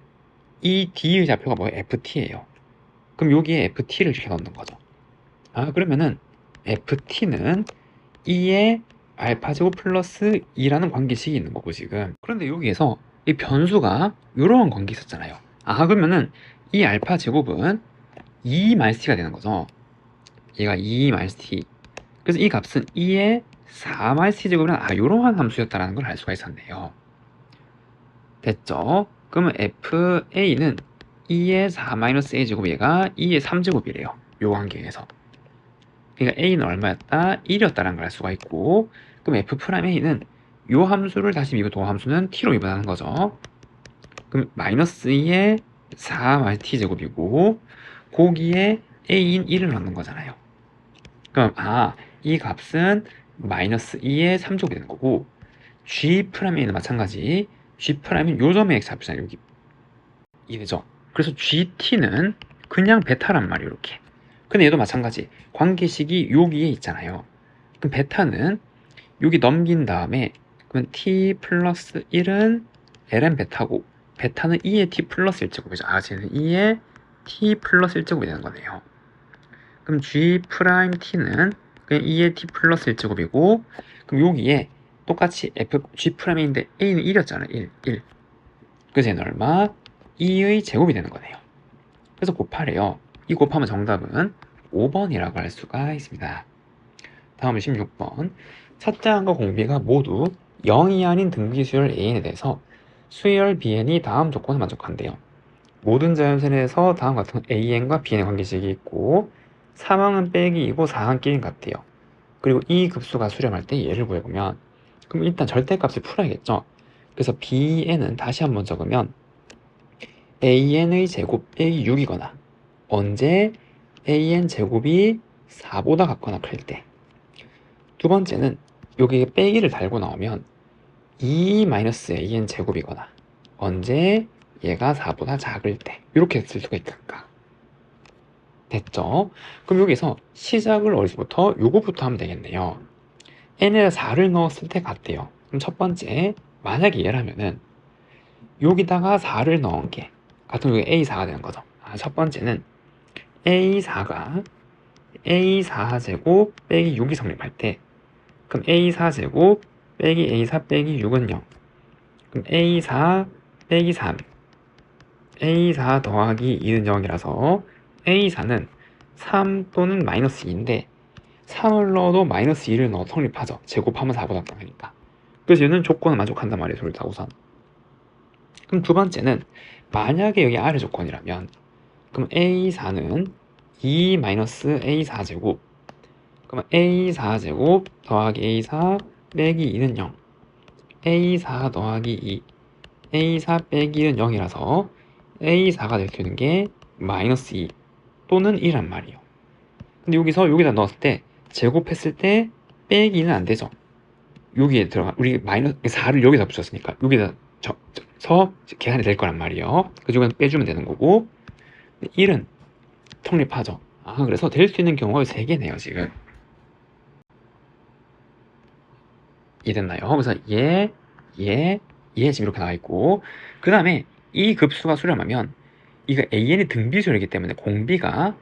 이 d의 좌표가 뭐예요? ft예요. 그럼 여기에 ft를 이렇게 넣는 거죠. 그러면은 ft는 2의 알파 제곱 플러스 2라는 관계식이 있는 거고 지금. 그런데 여기에서 이 변수가 이런 관계 있었잖아요. 그러면은 이 알파 제곱은 2 마이너스 t가 되는 거죠. 얘가 2 마이너스 t. 그래서 이 값은 2의 4 마이너스 t 제곱이란 이러한 함수였다라는 걸 알 수가 있었네요. 됐죠? 그러면 fa는 2의 4 마이너스 a 제곱, 얘가 2의 3 제곱이래요. 요 관계에서. 그러니까 a는 얼마였다? 1이었다라는 걸 알 수가 있고, 그럼 f'a는 요 함수를 다시 미분 도함수는 t로 미분하는 거죠. 그럼 마이너스 2의 4 마이너스 t 제곱이고, 거기에 a인 1을 넣는 거잖아요. 그럼 이 값은 마이너스 2의 3제곱이 되는 거고, g'는 마찬가지. g'은 요 점의 x좌표잖아요. 여기 이래죠. 그래서 gt는 그냥 베타란 말이에요. 이렇게. 근데 얘도 마찬가지. 관계식이 여기에 있잖아요. 그럼 베타는 여기 넘긴 다음에, 그러면 t 플러스 1은 ln 베타고, 베타는 2의 t 플러스 1제곱이죠. 쟤는 2의 t 플러스 1제곱이 되는 거네요. 그럼 g't는 그냥 2의 t 플러스 1제곱이고, 그럼 여기에 똑같이 g'인데 a는 1이었잖아요. 1. 그래서 얘는 얼마? 2의 제곱이 되는 거네요. 그래서 곱하래요. 이 곱하면 정답은 5번이라고 할 수가 있습니다. 다음은 16번. 첫째 항과 공비가 모두 0이 아닌 등비 수열 AN에 대해서 수열 BN이 다음 조건을 만족한대요. 모든 자연선에서 다음 같은 AN과 BN의 관계식이 있고, 3항은 빼기 2고 4항 끼린 같대요. 그리고 이 급수가 수렴할 때 얘를 구해보면, 그럼 일단 절대값을 풀어야겠죠. 그래서 BN은 다시 한번 적으면 AN의 제곱 빼기 6이거나, 언제 AN 제곱이 4보다 같거나 그럴 때. 두 번째는 여기에 빼기를 달고 나오면 2-AN 제곱이거나, 언제 얘가 4보다 작을 때 이렇게 쓸 수가 있을까? 됐죠? 그럼 여기서 시작을 어디서부터? 요거부터 하면 되겠네요. n에다 4를 넣었을 때 같대요. 그럼 첫 번째, 만약에 얘라면은 여기다가 4를 넣은 게 같은 경우에 A4가 되는 거죠. 첫 번째는 A4가 A4제곱 빼기 6이 성립할 때, 그럼 A4제곱 빼기 A4 빼기 6은 0. 그럼 A4 빼기 3, A4 더하기 2는 0이라서 A4는 3 또는 마이너스 2인데 3을 넣어도 마이너스 2를 넣어도 성립하죠. 제곱하면 4보다 작으니까. 그래서 얘는 조건을 만족한단 말이에요. 둘 다 우선. 그럼 두 번째는 만약에 여기 아래 조건이라면 그럼 A4는 2 마이너스 A4제곱, 그럼 A4제곱 더하기 A4 빼기 2는 0, A4 더하기 2, A4 빼기 2는 0이라서 A4가 될 수 있는 게 마이너스 2 또는 1란 말이에요. 근데 여기다 넣었을 때 제곱했을 때 빼기는 안 되죠. 여기에 들어가 우리 마이너스 4를 여기다 붙였으니까 여기다 서 계산이 될 거란 말이에요. 그중에 빼주면 되는 거고 1은 성립하죠. 그래서 될 수 있는 경우가 3개네요 지금. 이해됐나요? 그래서 얘 지금 이렇게 나와 있고, 그 다음에 이 급수가 수렴하면 이거 AN이 등비수열이기 때문에 공비가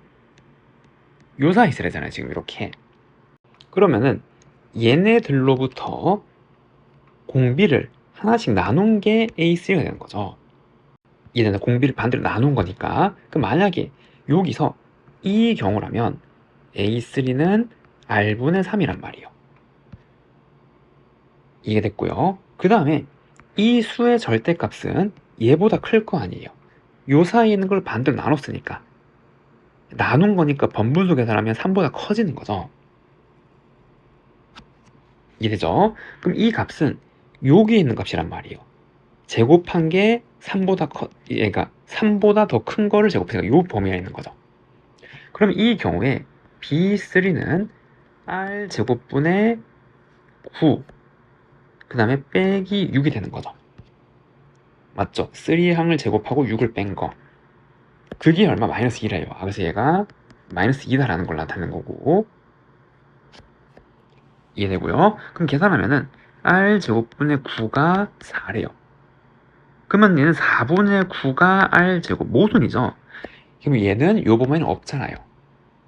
요 사이 있어야 되잖아요 지금 이렇게. 그러면은 얘네들로부터 공비를 하나씩 나눈 게 A3가 되는 거죠. 얘네는 공비를 반대로 나눈 거니까. 그럼 만약에 여기서 이 경우라면 A3는 R분의 3이란 말이에요. 이게 됐고요. 그 다음에 이 수의 절대값은 얘보다 클 거 아니에요. 요 사이에 있는 걸 반대로 나눴으니까. 나눈 거니까 번분수 계산하면 3보다 커지는 거죠. 이해되죠? 그럼 이 값은 여기에 있는 값이란 말이에요. 제곱한 게 3보다 그러니까 3보다 더 큰 거를 제곱해서 요 범위에 있는 거죠. 그럼 이 경우에 B3는 R제곱분의 9, 그 다음에 빼기 6이 되는 거죠. 맞죠? 3항을 제곱하고 6을 뺀 거. 그게 얼마? 마이너스 2래요. 그래서 얘가 마이너스 2다라는 걸 나타내는 거고. 이해되고요. 그럼 계산하면은 R제곱분의 9가 4래요. 그러면 얘는 4분의 9가 R제곱, 모순이죠. 그럼 얘는 요 범위는 없잖아요.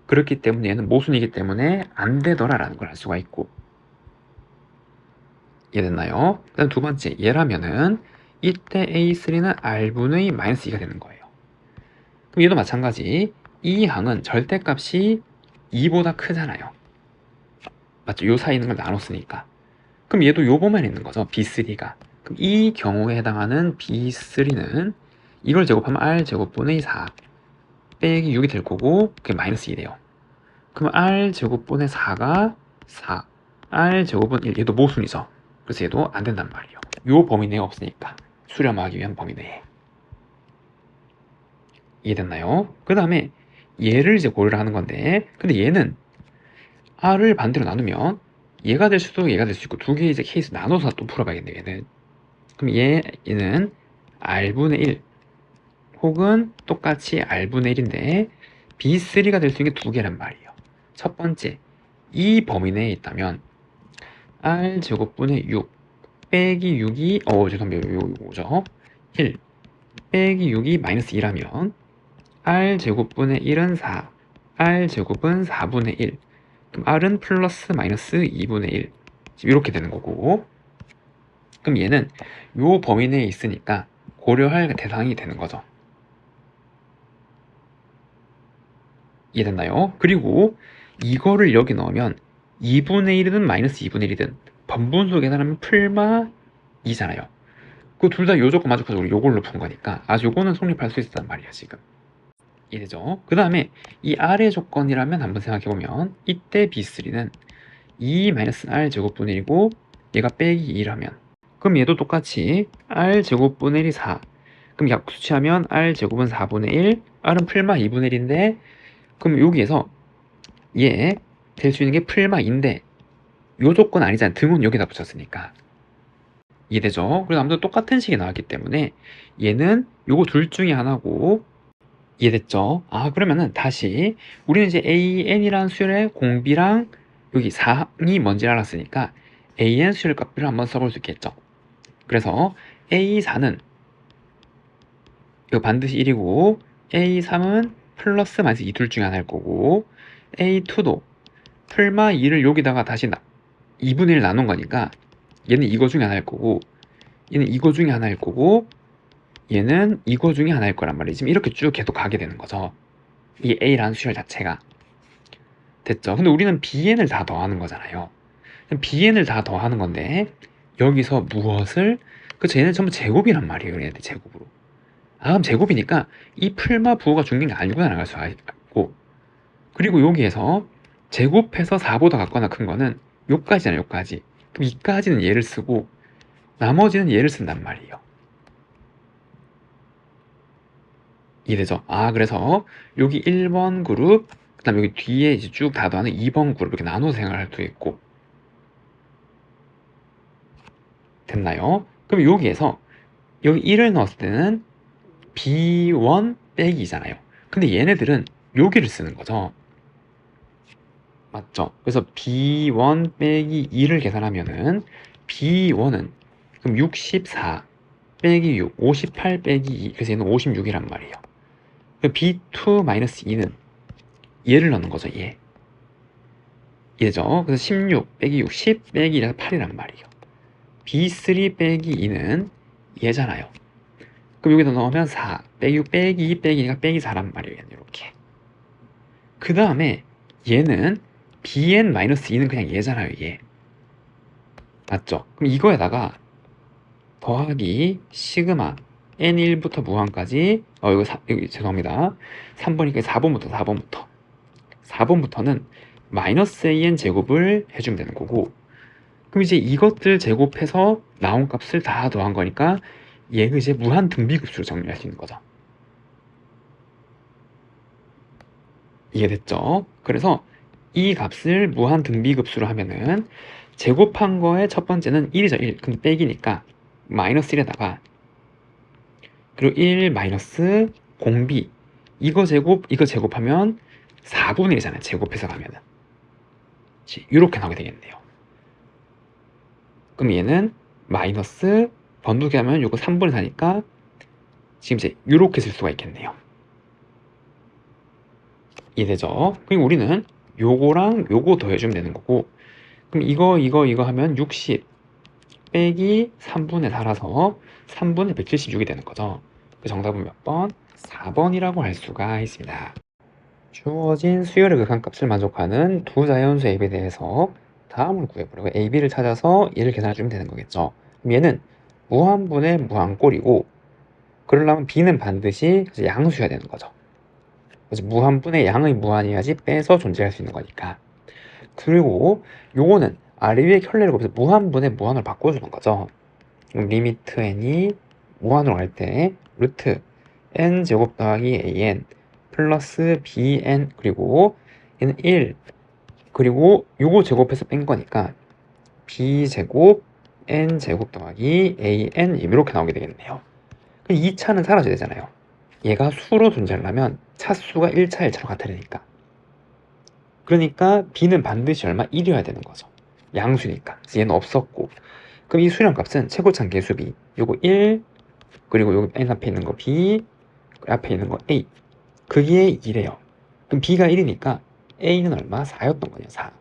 그렇기 때문에 얘는 모순이기 때문에 안 되더라라는 걸 알 수가 있고. 이해됐나요? 그다음 두 번째, 얘라면은 이때 A3는 R분의 마이너스 2가 되는 거예요. 그럼 얘도 마찬가지. 이 항은 절대값이 2보다 크잖아요. 맞죠? 요 사이에 있는 걸 나눴으니까. 그럼 얘도 요 범위에 있는 거죠. B3가. 그럼 이 경우에 해당하는 B3는 이걸 제곱하면 R제곱분의 4 빼기 6이 될 거고, 그게 마이너스 2래요. 그럼 R제곱분의 4가 4, R제곱은 1, 얘도 모순이죠. 그래서 얘도 안 된단 말이에요. 요 범위 내에 없으니까. 수렴하기 위한 범위 내에. 이해됐나요? 그 다음에 얘를 이제 고려를 하는 건데, 근데 얘는 R을 반대로 나누면 얘가 될 수도 얘가 될 수 있고, 두 개의 이제 케이스 나눠서 또 풀어봐야겠네요, 얘는. 그럼 얘는 R분의 1 혹은 똑같이 R분의 1인데 B3가 될 수 있는 게 두 개란 말이에요. 첫 번째, 이 범위 내에 있다면 R제곱분의 6 빼기 6이 죄송합니다. 요거죠. 1 빼기 6이 마이너스 2라면 R제곱분의 1은 4, R제곱은 4분의 1, 그럼 R은 플러스 마이너스 2분의 1 이렇게 되는 거고, 그럼 얘는 요 범위 내에 있으니까 고려할 대상이 되는 거죠. 이해됐나요? 그리고 이거를 여기 넣으면 2분의 1이든 마이너스 2분의 1이든 번분수 계산하면 풀마 2잖아요. 그 둘 다 요 조건 만족해서 우리 요걸로 푼 거니까 요거는 성립할 수 있단 말이야 지금. 이해되죠? 그 다음에 이 R의 조건이라면 한번 생각해보면 이때 B3는 2-R 제곱분의 1이고 얘가 빼기 2라면, 그럼 얘도 똑같이 R 제곱분의 1이 4, 그럼 약수치하면 R 제곱은 4분의 1, R은 풀마 2분의 1인데, 그럼 여기에서 얘 될 수 있는 게 풀마 2인데 요 조건 아니잖아. 등은 여기다 붙였으니까. 이해되죠? 그래서 아무튼 똑같은 식이 나왔기 때문에 얘는 요거 둘 중에 하나고, 이해됐죠? 아, 그러면은 다시 우리는 이제 an이라는 수열의 공비랑 여기 4이 뭔지 알았으니까 an 수열 값을 한번 써볼 수 있겠죠. 그래서 A4는 이거 반드시 1이고, A3은 플러스 마이너스 2 둘 중에 하나일 거고, A2도 풀마 2를 여기다가 다시 2분의 1 나눈 거니까 얘는 이거 중에 하나일 거고, 얘는 이거 중에 하나일 거고, 얘는 이거 중에 하나일 거란 말이지. 지금 이렇게 쭉 계속 가게 되는 거죠. 이 A라는 수열 자체가. 됐죠? 근데 우리는 BN을 다 더하는 거잖아요. BN을 다 더하는 건데 여기서 무엇을, 그쵸, 얘는 전부 제곱이란 말이에요. 얘네들 제곱으로. 아, 그럼 제곱이니까 이 풀마 부호가 중요한 게 아니구나 나갈 수 있고, 그리고 여기에서 제곱해서 4보다 같거나 큰 거는 요까지잖아요. 요까지. 그럼 이까지는 얘를 쓰고 나머지는 얘를 쓴단 말이에요. 이해되죠? 아, 그래서 여기 1번 그룹, 그 다음에 여기 뒤에 이제 쭉 다 더하는 2번 그룹 이렇게 나눠서 생각할 수도 있고. 됐나요? 그럼 여기에서 여기 1을 넣었을 때는 B1 빼기잖아요. 근데 얘네들은 여기를 쓰는 거죠. 맞죠? 그래서 B1 빼기 2를 계산하면은 B1은 그럼 64 빼기 6, 58 빼기 2, 그래서 얘는 56이란 말이에요. B2 마이너스 2는 얘를 넣는 거죠, 얘. 얘죠. 그래서 16 빼기 6, 10 빼기 2라서 8이란 말이에요. B3 빼기 2는 얘잖아요. 그럼 여기다 넣으면 4 빼기 6 빼기 2 빼기 2가 빼기 4란 말이에요. 얘는 이렇게. 그 다음에 얘는 bn-2는 그냥 얘잖아요, 얘. 맞죠? 그럼 이거에다가 더하기 시그마 n1부터 무한까지, 이거 여기 죄송합니다. 3번이니까 4번부터는 마이너스 an 제곱을 해주면 되는 거고, 그럼 이제 이것들 제곱해서 나온 값을 다 더한 거니까 얘가 이제 무한 등비급수로 정리할 수 있는 거죠. 이해됐죠? 그래서 이 값을 무한 등비급수로 하면은 제곱한 거의 첫 번째는 1이죠. 1. 근데 빼기니까 마이너스 1에다가, 그리고 1 마이너스 공비, 이거 제곱하면 4분의 1이잖아요. 제곱해서 가면은 이렇게 나오게 되겠네요. 그럼 얘는 마이너스 번두개 하면 요거 3분의 4니까 지금 이제 이렇게 쓸 수가 있겠네요. 이해되죠? 그럼 우리는 요거랑 요거 더해주면 되는 거고, 그럼 이거 하면 60 빼기 3분의 4라서 3분의 176이 되는 거죠. 그 정답은 몇 번? 4번이라고 할 수가 있습니다. 주어진 수열의 극한값을 만족하는 두 자연수 AB에 대해서 다음을 구해보려고 AB를 찾아서 얘를 계산해주면 되는 거겠죠. 그럼 얘는 무한분의 무한꼴이고, 그러려면 B는 반드시 양수여야 되는 거죠. 그래서 무한분의 양의 무한이어야지 빼서 존재할 수 있는 거니까. 그리고 요거는 아래 위에 켤레를 곱해서 무한분의 무한으로 바꿔주는 거죠. 그럼 리미트 n이 무한으로 갈 때 루트 n 제곱 더하기 an 플러스 bn, 그리고 얘는 1, 그리고 요거 제곱해서 뺀 거니까 b제곱 n 제곱 더하기 an 이렇게 나오게 되겠네요. 그럼 2차는 사라져야 되잖아요. 얘가 수로 존재하려면 차수가 1차 1차로 같으니까. 그러니까 b는 반드시 얼마? 1이어야 되는 거죠. 양수니까. 그래서 얘는 없었고, 그럼 이 수량 값은 최고차는 개수 b, 요거 1, 그리고 여기 n 앞에 있는 거 b, 앞에 있는 거 a, 그게 2래요. 그럼 b가 1이니까 a는 얼마? 4였던 거예요. 4.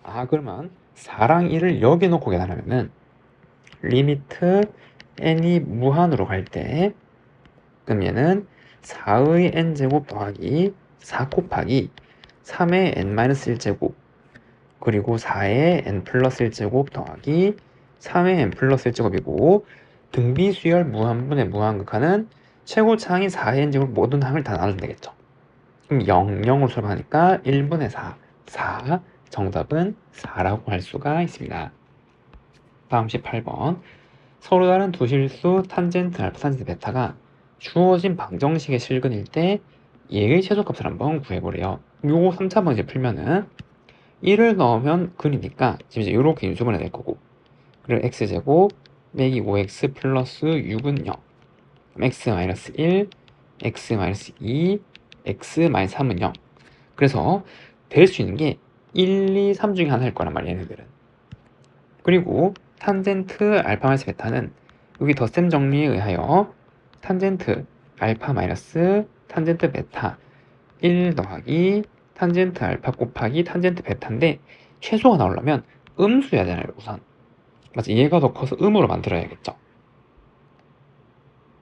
아, 그러면 4랑 1을 여기 놓고 계산하면은 리미트 n이 무한으로 갈 때, 그럼 얘는 4의 n제곱 더하기 4 곱하기 3의 n-1제곱, 그리고 4의 n 플러스 1제곱 더하기 3의 n 플러스 1제곱이고, 등비수열 무한분의 무한극하는 최고차항이 4의 n제곱 모든 항을 다 나눠주면 되겠죠. 그럼 0, 0으로 수렴하니까 1분의 4, 4, 정답은 4라고 할 수가 있습니다. 다음 18번. 서로 다른 두 실수 탄젠트 알파, 탄젠트 베타가 주어진 방정식의 실근일 때 얘의 최소값을 한번 구해보래요. 요거 3차 방식 풀면은 1을 넣으면 근이니까 지금 이제 이렇게 인수분해 될 거고, 그리고 x제곱 빼기 5x 플러스 6은 0. x 마이너스 1, x 마이너스 2, x 마이너스 3은 0. 그래서 될 수 있는 게 1, 2, 3 중에 하나일 거란 말이야, 얘네들은. 그리고 탄젠트 알파 마이너스 베타는 여기 덧셈 정리에 의하여 탄젠트 알파 마이너스 탄젠트 베타 1 더하기 탄젠트 알파 곱하기 탄젠트 베타인데 최소가 나오려면 음수여야 되나요, 우선. 맞아, 얘가 더 커서 음으로 만들어야겠죠.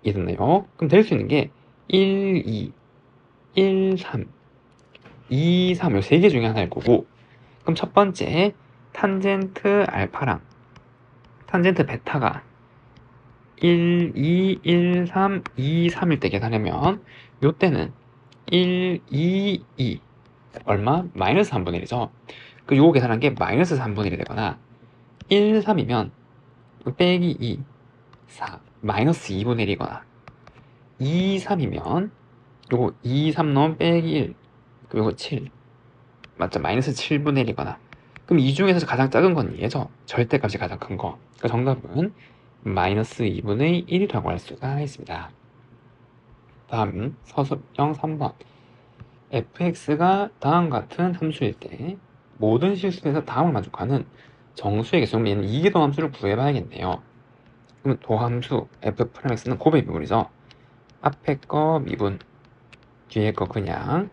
이해됐나요? 그럼 될 수 있는 게 1, 2, 1, 3, 2, 3, 이 세 개 중에 하나일 거고, 그럼 첫 번째 탄젠트 알파랑 탄젠트 베타가 1, 2, 1, 3, 2, 3일 때 계산하면 요때는 1, 2, 2 얼마? 마이너스 3분의 1이죠. 그 요거 계산한 게 마이너스 3분의 1이 되거나 1, 3이면 빼기 2, 4 마이너스 2분의 1이거나 2, 3이면 요거 2, 3 넣으면 빼기 1 그리고 요거 7 맞죠? 마이너스 7분의 1이거나 그럼 이 중에서 가장 작은 건 얘죠. 절대값이 가장 큰 거. 그러니까 정답은 마이너스 2분의 1이라고 할 수가 있습니다. 다음 서술형 3번 fx가 다음과 같은 함수일 때 모든 실수에서 다음을 만족하는 정수의 개수, 얘는 이기도함수를 구해봐야겠네요. 그럼 도함수 f'x는 곱의 미분이죠. 앞에 거 미분, 뒤에 거 그냥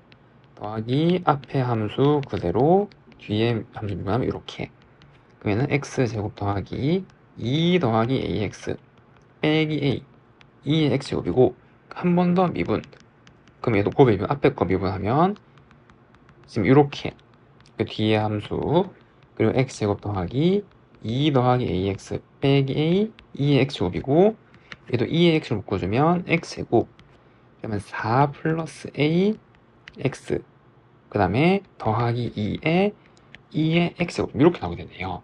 더하기 앞에 함수 그대로 뒤에 함수 미분하면 이렇게. 그러면은 x제곱 더하기 2 더하기 ax 빼기 a 2의 x제곱이고 한 번 더 미분. 그럼 얘도 곱의 미분, 앞에 거 미분하면 지금 이렇게 그 뒤에 함수 그리고 x제곱 더하기 2 더하기 ax 빼기 a 2의 x제곱이고 얘도 2의 x를 묶어주면 x제곱 그러면 4 플러스 a x 그 다음에 더하기 2의 x제곱 이렇게 나오게 되네요.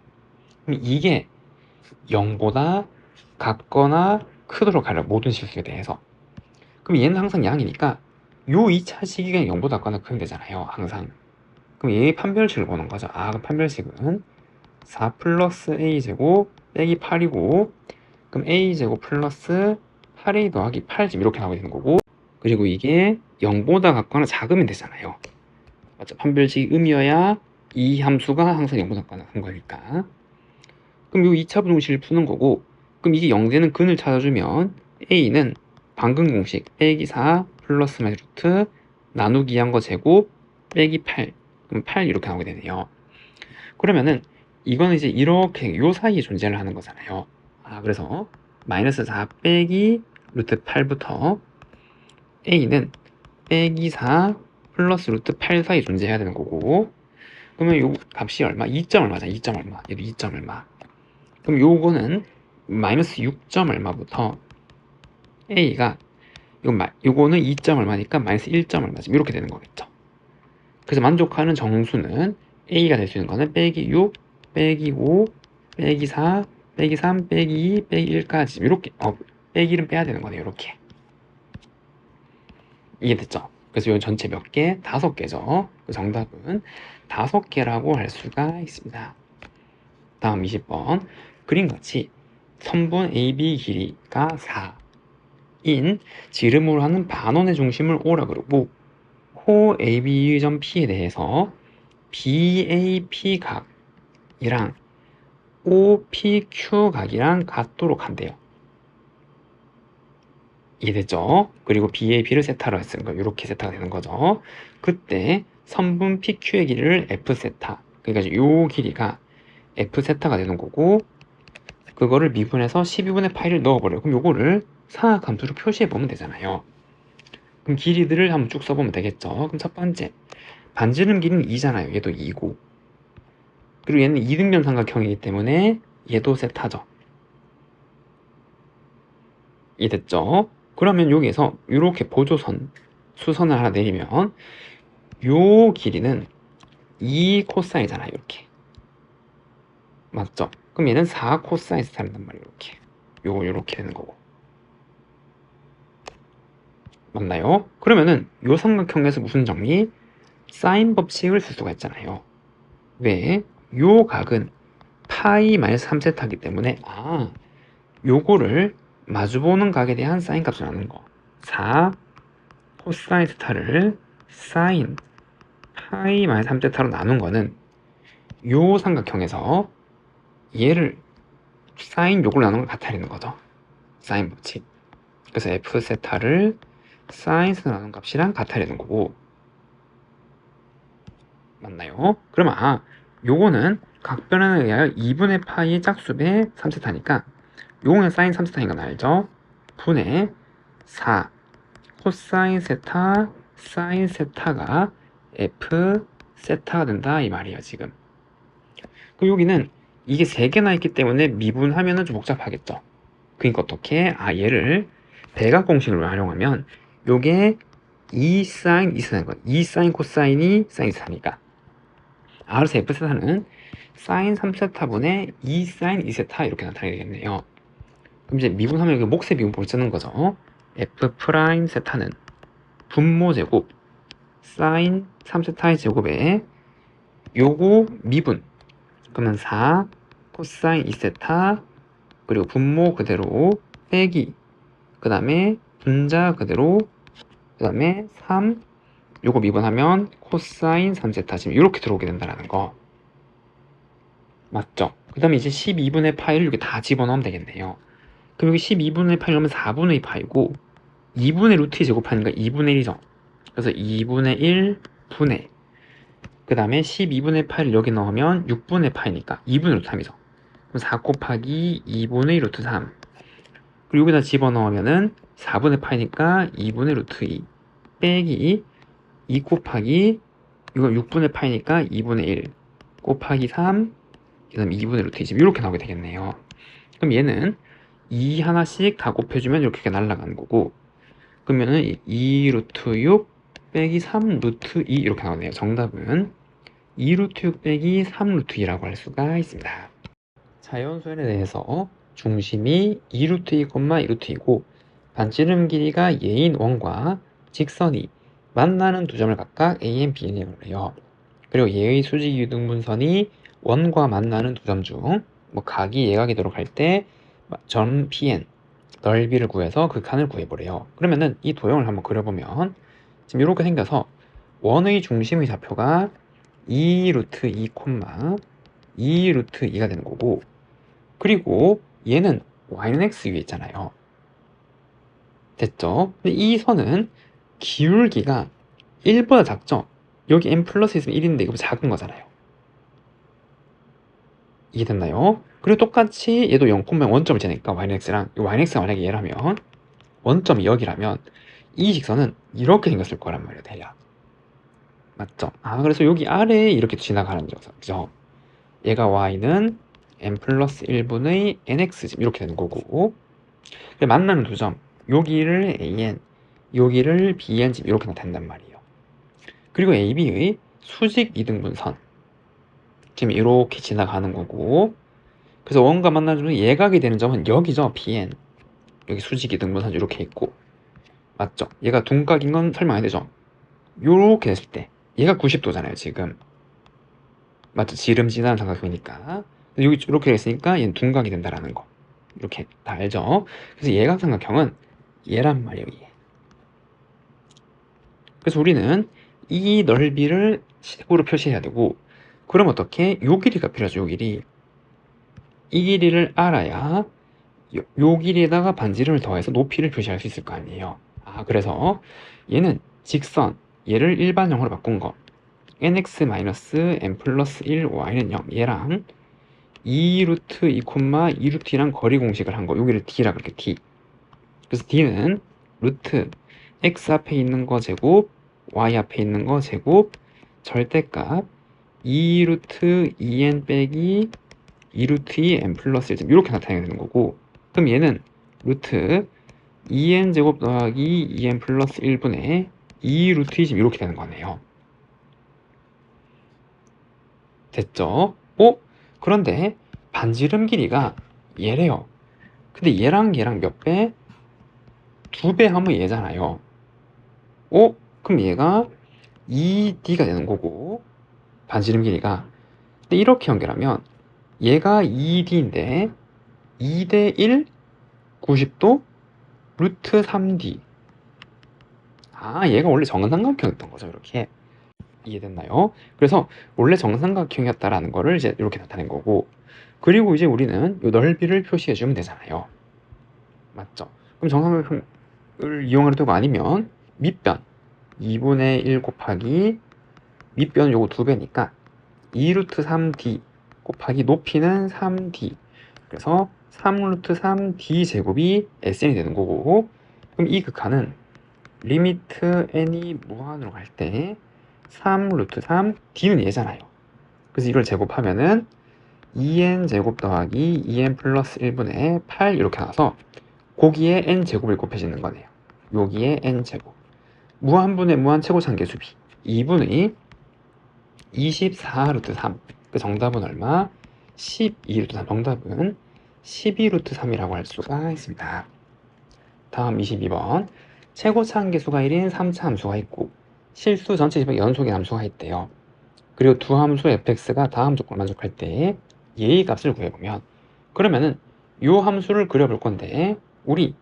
그럼 이게 0보다 같거나 크도록 하려 모든 실수에 대해서. 그럼 얘는 항상 양이니까 요 2차 시기가 0보다 같거나 크면 되잖아요, 항상. 그럼 얘의 판별식을 보는 거죠. 아, 그 판별식은 4 플러스 a제곱 빼기 8이고 그럼 a제곱 플러스 8a 더하기 8 지금 이렇게 나오게 되는 거고 그리고 이게 0보다 같거나 작으면 되잖아요. 맞죠? 판별식이 음이어야 이 함수가 항상 0보다 같거나 큰 거니까. 그럼 요 2차 부등식을 푸는 거고 그럼 이게 0되는 근을 찾아주면 a는 방금 공식 빼기 4 플러스 마이너스 루트 나누기 한 거 제곱 빼기 8 그럼 8 이렇게 나오게 되네요. 그러면은 이거는 이제 이렇게 요 사이에 존재를 하는 거잖아요. 아, 그래서 마이너스 4 빼기 루트 8부터 a는 빼기 4 플러스 루트 8 사이에 존재해야 되는 거고 그러면 요 값이 얼마? 2점 얼마잖아. 2점 얼마. 얘도 2점 얼마. 그럼 요거는 마이너스 6점 얼마부터 a가 요거는 2점 얼마니까 마이너스 1점 얼마 지금 이렇게 되는 거겠죠. 그래서 만족하는 정수는 a가 될 수 있는 거는 빼기 6, 빼기 5, 빼기 4, 빼기 3, 빼기 2, 빼기 1까지 이렇게 빼기 1은 빼야 되는 거네요. 이렇게. 이해됐죠? 그래서 이 전체 몇 개? 5개죠. 그 정답은 5개라고 할 수가 있습니다. 다음 20번 그림같이 선분 AB 길이가 4인 지름으로 하는 반원의 중심을 O라 그러고 호 AB점 P에 대해서 BAP 각이랑 OPQ 각이랑 같도록 한대요. 이해됐죠? 그리고 BAP를 세타로 했으니까 이렇게 세타가 되는 거죠. 그때 선분 PQ의 길이를 F 세타 그러니까 요 길이가 F 세타가 되는 거고 그거를 미분해서 12분의 파이를 넣어버려요. 그럼 요거를 사각함수로 표시해보면 되잖아요. 그럼 길이들을 한번 쭉 써보면 되겠죠. 그럼 첫 번째 반지름 길이는 2잖아요. 얘도 2고 그리고 얘는 이등변 삼각형이기 때문에 얘도 세타죠. 이해됐죠? 그러면 여기에서 이렇게 보조선 수선을 하나 내리면 요 길이는 2 코사인이잖아요. 이렇게 맞죠? 그럼 얘는 4 코사인 스타일이란 말이에요. 이렇게 요거 이렇게 되는 거고 맞나요? 그러면은 요 삼각형에서 무슨 정리? 사인 법칙을 쓸 수가 있잖아요. 왜? 요 각은 파이 마이너스 3세타이기 때문에 요거를 마주보는 각에 대한 사인 값을 나눈 거. 4 코사인 세타를 사인 파이 마이너스 3세타로 나눈 거는 요 삼각형에서 얘를 사인 요걸 나눈 걸 같아내는 거죠. 사인 법칙. 그래서 f 세타를 사인 세타 나눈 값이랑 같아내는 거고, 맞나요? 그러면 요거는 각 변환에 의하여 2분의 파이의 짝수배 3세타니까 요거는 사인 3세타인 건 알죠? 분의 4 코사인 세타 사인 세타가 f 세타가 된다 이 말이에요 지금. 그 여기는 이게 3개나 있기 때문에 미분하면은 좀 복잡하겠죠. 그러니까 어떻게 얘를 대각 공식을 활용하면 요게 2 사인 2 세타인 거야. 2 사인 코사인이 사인 세타니까 R에서 f 세타는 사인 3세타분의 2 사인 2세타 이렇게 나타나게 되겠네요. 그럼 이제 미분하면 여기 몫의 미분법을 쓰는 거죠. f 프라임 세타는 분모 제곱 사인 3세타의 제곱에 요거 미분 그러면 4 코사인 2세타 그리고 분모 그대로 빼기 그 다음에 분자 그대로 그 다음에 3 요거 미분하면 코사인 3세타 지금 이렇게 들어오게 된다는 거 맞죠? 그 다음에 이제 12분의 파이를 여기 다 집어넣으면 되겠네요. 그럼 여기 12분의 파이 넣으면 4분의 파이고 2분의 루트 2 제곱하니까 2분의 1이죠. 그래서 2분의 1 분의 그 다음에 12분의 파이를 여기 넣으면 6분의 파이니까 2분의 루트 3이죠. 그럼 4 곱하기 2분의 루트 3 그리고 여기다 집어넣으면은 4분의 파이니까 2분의 루트 2 빼기 2 곱하기 이거 6분의 파이니까 2분의 1 곱하기 3 그 다음에 2분의 루트 2 지금 이렇게 나오게 되겠네요. 그럼 얘는 2 하나씩 다 곱해주면 이렇게 날아가는 거고 그러면은 2 루트 6 빼기 3 루트 2 이렇게 나오네요. 정답은 2 루트 6 빼기 3 루트 2라고 할 수가 있습니다. 자연수연에 대해서 중심이 2 루트 2, 2 루트 2고 반지름 길이가 얘인 원과 직선이 만나는 두 점을 각각 AN, BN이라고 해요. 그리고 얘의 수직 유등분선이 원과 만나는 두 점 중 뭐 각이 예각이 들어갈 때 점 PN 넓이를 구해서 그 칸을 구해보래요. 그러면은 이 도형을 한번 그려보면 지금 이렇게 생겨서 원의 중심의 좌표가 2 루트 2, 2 루트 2가 되는 거고 그리고 얘는 y는 x 위에 있잖아요. 됐죠? 근데 이 선은 기울기가 1보다 작죠? 여기 n 플러스 있으면 1인데 이거 작은 거잖아요. 이해됐나요? 그리고 똑같이 얘도 0,0 원점을 재니까 y는 x랑 y는 x가 만약에 얘라면 원점이 여기라면 이 직선은 이렇게 생겼을 거란 말이에요. 대략 맞죠? 그래서 여기 아래에 이렇게 지나가는 직선 그죠? 얘가 y는 n 플러스 1분의 nx 지금 이렇게 되는 거고 만나는 두 점 여기를 an 여기를 bn 지금 이렇게 나타낸단 말이에요. 그리고 AB의 수직 이등분선 지금 이렇게 지나가는 거고 그래서 원과 만나는 예각이 되는 점은 여기죠. bn 여기 수직 이등분선 이렇게 있고 맞죠? 얘가 둔각인 건 설명 안 되죠? 요렇게 됐을 때 얘가 90도잖아요 지금 맞죠? 지름지나는 삼각형이니까 여기 이렇게 됐으니까 얘는 둔각이 된다라는 거 이렇게 다 알죠? 그래서 예각삼각형은 얘란 말이에요. 얘. 그래서 우리는 이 넓이를 색으로 표시해야 되고 그럼 어떻게? 요 길이가 필요하죠. 요 길이 이 길이를 알아야 요 길이에다가 반지름을 더해서 높이를 표시할 수 있을 거 아니에요. 그래서 얘는 직선 얘를 일반형으로 바꾼 거 nx-n 플러스 1 y는 0 얘랑 2 루트 2, 2 루트 2랑 거리 공식을 한 거 여기를 d라 그럴게 d 그래서 d는 루트 x 앞에 있는 거 제곱 y 앞에 있는 거 제곱 절대값 2 루트 2n 빼기 2 루트 2 n 플러스 1 이렇게 나타내게 되는 거고 그럼 얘는 루트 2n 제곱 더하기 2n 플러스 1분의 2 루트 2 이렇게 되는 거네요. 됐죠? 그런데 반지름 길이가 얘래요. 근데 얘랑 얘랑 몇 배? 2배 하면 얘잖아요. 그럼 얘가 2d가 되는 거고 반지름 길이가 근데 이렇게 연결하면 얘가 2d인데 2대 1 90도 루트 3D. 얘가 원래 정삼각형이었던 거죠. 이렇게. 이해됐나요? 그래서 원래 정삼각형이었다라는 거를 이제 이렇게 나타낸 거고, 그리고 이제 우리는 이 넓이를 표시해 주면 되잖아요. 맞죠? 그럼 정삼각형을 이용하는 도가 아니면 밑변 2분의 1 곱하기 밑변은 요거 2배니까 2루트 3D 곱하기 높이는 3D, 그래서 3루트 3D 제곱이 SN이 되는 거고, 그럼 이 극한은 리미트 n이 무한으로 갈 때 3루트 3 d는 얘잖아요. 그래서 이걸 제곱하면은 2n 제곱 더하기 2n 플러스 1분의 8 이렇게 나와서 거기에 n 제곱을 곱해지는 거네요. 여기에 n 제곱, 무한분의 무한 최고차함계수비 2분의 24루트 3. 그 정답은 얼마? 12루트 3. 정답은 12루트 3이라고 할 수가 있습니다. 다음 22번. 최고차 함계수가 1인 3차 함수가 있고 실수 전체 집합 연속의 함수가 있대요. 그리고 두 함수 fx가 다음 조건을 만족할 때 얘의 값을 구해보면, 그러면은 요 함수를 그려볼 건데 우리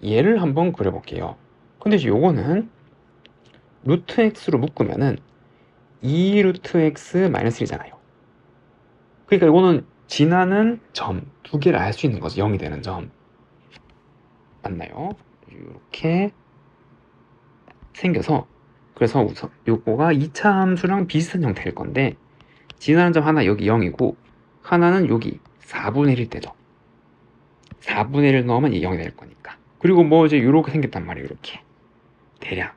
얘를 한번 그려볼게요. 근데 요거는 루트 x로 묶으면은 2 루트 x 마이너스 1이잖아요. 그러니까 이거는 지나는 점 두 개를 알 수 있는 거죠. 0이 되는 점. 맞나요? 이렇게 생겨서, 그래서 우선 요거가 2차 함수랑 비슷한 형태일 건데 지나는 점 하나 여기 0이고 하나는 여기 4분의 1일 때죠. 4분의 1을 넣으면 0이 될 거니까. 그리고 뭐 이제 이렇게 생겼단 말이에요. 이렇게 대략.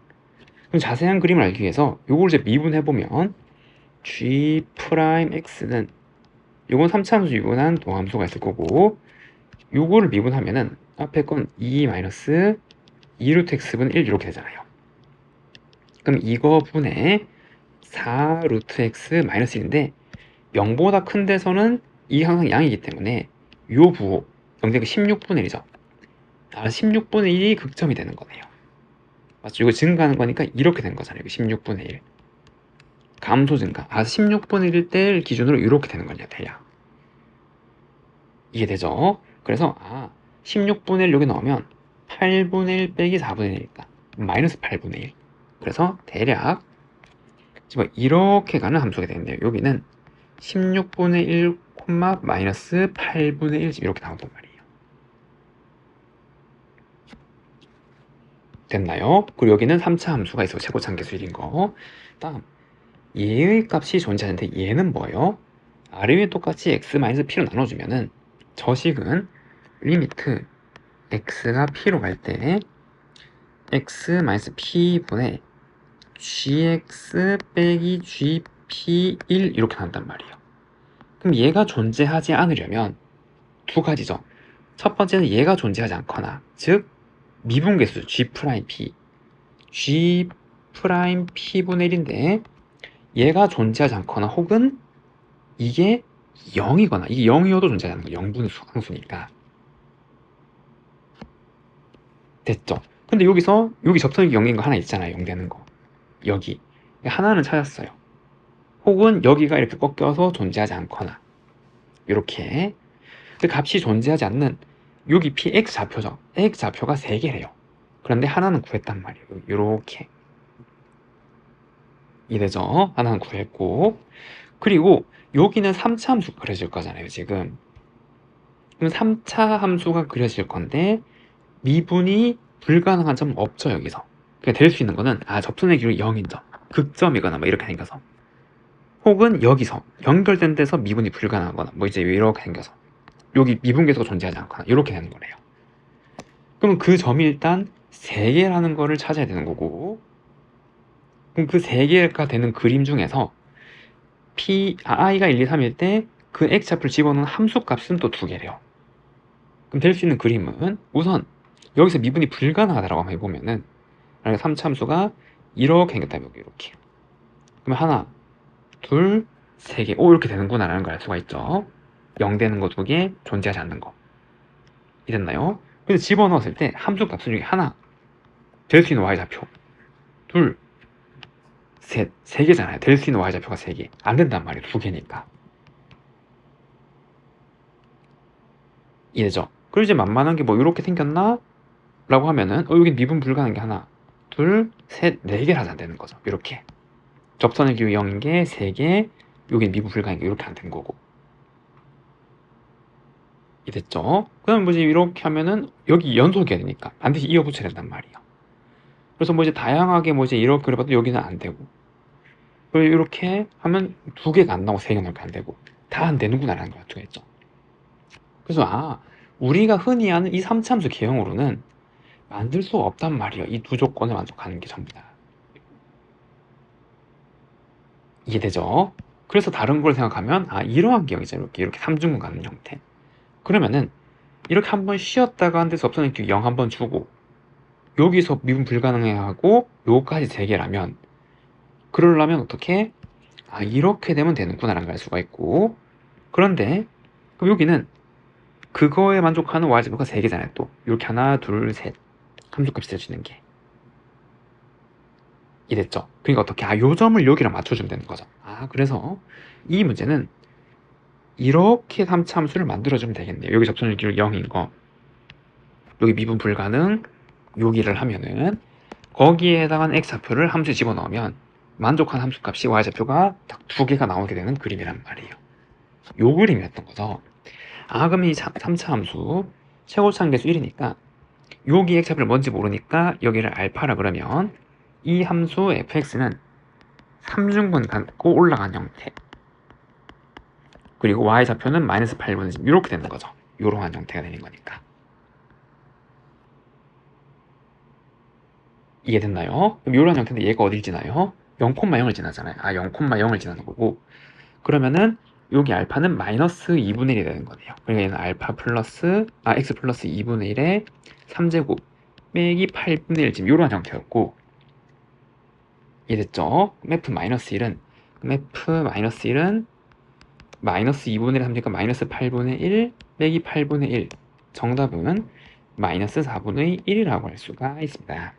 그럼 자세한 그림을 알기 위해서 요걸 이제 미분해보면 g 프라임 x는 요건 3차 함수 유분한 동함수가 있을 거고, 요거를 미분하면은 앞에 건 2 마이너스 2 루트 x분 1 이렇게 되잖아요. 그럼 이거 분의 4 루트 x 마이너스 1인데 0보다 큰 데서는 이 항상 양이기 때문에 요 부호 0대가 16분의 1이죠. 16분의 1이 극점이 되는 거네요. 맞죠? 이거 증가하는 거니까 이렇게 된 거잖아요. 16분의 1 감소 증가. 16분의 1일 때 기준으로 이렇게 되는 거냐 대략. 이해되죠? 그래서 16분의 1 여기 넣으면 8분의 1 빼기 4분의 1이니까 마이너스 8분의 1. 그래서 대략 지금 이렇게 가는 함수가 되는데요. 여기는 16분의 1 콤마 마이너스 8분의 1 이렇게 나온단 말이에요. 됐나요? 그리고 여기는 3차 함수가 있어. 최고차함계수 1인 거. 다음 얘의 값이 존재하는데 얘는 뭐예요? 아래에 똑같이 x-p로 나눠주면은 저식은 리미트 x가 p로 갈 때 x-p분의 gx 빼기 gp1 이렇게 나온단 말이에요. 그럼 얘가 존재하지 않으려면 두 가지죠. 첫 번째는 얘가 존재하지 않거나, 즉 미분계수 g'p g'p분의 1인데 얘가 존재하지 않거나, 혹은 이게 0이거나, 이게 0이어도 존재하지 않는 거예요. 0분의 수항수니까. 됐죠? 근데 여기서 여기 접선이 0인 거 하나 있잖아요. 0 되는 거. 여기 하나는 찾았어요. 혹은 여기가 이렇게 꺾여서 존재하지 않거나, 이렇게. 그 값이 존재하지 않는 여기 px 좌표죠. x 좌표가 3개래요. 그런데 하나는 구했단 말이에요. 이렇게. 이래죠? 하나는 구했고, 그리고 여기는 3차 함수가 그려질 거잖아요. 지금 그럼 3차 함수가 그려질 건데 미분이 불가능한 점은 없죠. 여기서 그냥 될 수 있는 거는 접선의 기울이 0인 점, 극점이거나 뭐 이렇게 생겨서, 혹은 여기서 연결된 데서 미분이 불가능하거나 뭐 이제 이렇게 생겨서 여기 미분계수가 존재하지 않거나 이렇게 되는 거래요. 그러면 그 점이 일단 3개라는 거를 찾아야 되는 거고, 그럼 그 3개가 되는 그림 중에서 i가 1, 2, 3일 때 그 x좌표를 집어넣은 함수 값은 또 2개래요. 그럼 될 수 있는 그림은 우선 여기서 미분이 불가능하다라고 한번 해보면은 3차 함수가 이렇게 생겼다. 여기 이렇게. 그러면 하나, 둘, 3개. 이렇게 되는구나 라는 걸 알 수가 있죠. 0 되는 거 2개, 존재하지 않는 거. 이랬나요? 그래서 집어넣었을 때 함수 값 중에 하나, 될 수 있는 y좌표, 둘, 셋, 3개잖아요. 될 수 있는 y좌표가 3개. 안 된단 말이에요. 2개니까. 이해죠? 그리고 이제 만만한 게 뭐 이렇게 생겼나? 라고 하면은 여기 미분 불가능한 게 하나, 둘, 셋, 네 개를 하자 되는 거죠. 이렇게 접선의 기호 0인 게 3개, 여기 미분 불가능한 게 이렇게 안 된 거고. 이 됐죠? 그다음 뭐지 이렇게 하면은 여기 연속해야 되니까 반드시 이어 붙여야 된단 말이에요. 그래서 뭐 이제 다양하게 뭐 이제 이렇게 그려봐도 여기는 안 되고, 그리고 이렇게 하면 2개가 안 나오고 3개 나오게 안 되고 다 안 되는구나라는 걸 알겠죠? 그래서 우리가 흔히 아는 이 3차함수 개형으로는 만들 수가 없단 말이에요. 이 두 조건을 만족하는 게 전부 다. 이해되죠? 그래서 다른 걸 생각하면 이러한 개형이죠. 이렇게 3중근 가는 형태. 그러면은 이렇게 한번 쉬었다가 한 데서 없어진 기호 0 한번 주고 여기서 미분 불가능해 하고 요까지 3개라면, 그러려면 어떻게? 이렇게 되면 되는구나 라는 걸 알 수가 있고, 그런데 그럼 여기는 그거에 만족하는 y좌표가 3개잖아요. 또 이렇게 하나 둘 셋 함수값이 세워지는 게 이랬죠. 그러니까 어떻게 요 점을 여기랑 맞춰주면 되는 거죠. 그래서 이 문제는 이렇게 3차 함수를 만들어주면 되겠네요. 여기 접선율 기울 0인 거, 여기 미분 불가능, 여기를 하면은 거기에 해당하는 x좌표를 함수에 집어넣으면 만족한 함수값이 y좌표가 딱 2개가 나오게 되는 그림이란 말이에요. 요 그림이었던 거죠. 그럼 이 3차 함수 최고차 계수 1이니까 여기 x좌표를 뭔지 모르니까 여기를 알파라 그러면 이 함수 fx는 3중분 갖고 올라간 형태, 그리고 y좌표는 마이너스 8분의 10 이렇게 되는 거죠. 이러한 형태가 되는 거니까. 이해됐나요? 그럼 이러한 형태인데 얘가 어딜 지나요? 0,0을 지나잖아요. 0,0을 지나는 거고, 그러면은 여기 알파는 마이너스 2분의 1이 되는 거네요. 그러니까 얘는 알파 플러스 x 플러스 2분의 1에 3제곱 빼기 8분의 1 지금 이러한 형태였고, 이해됐죠? f 마이너스 1은 마이너스 2분의 1 3니까 마이너스 8분의 1 빼기 8분의 1, 정답은 마이너스 4분의 1이라고 할 수가 있습니다.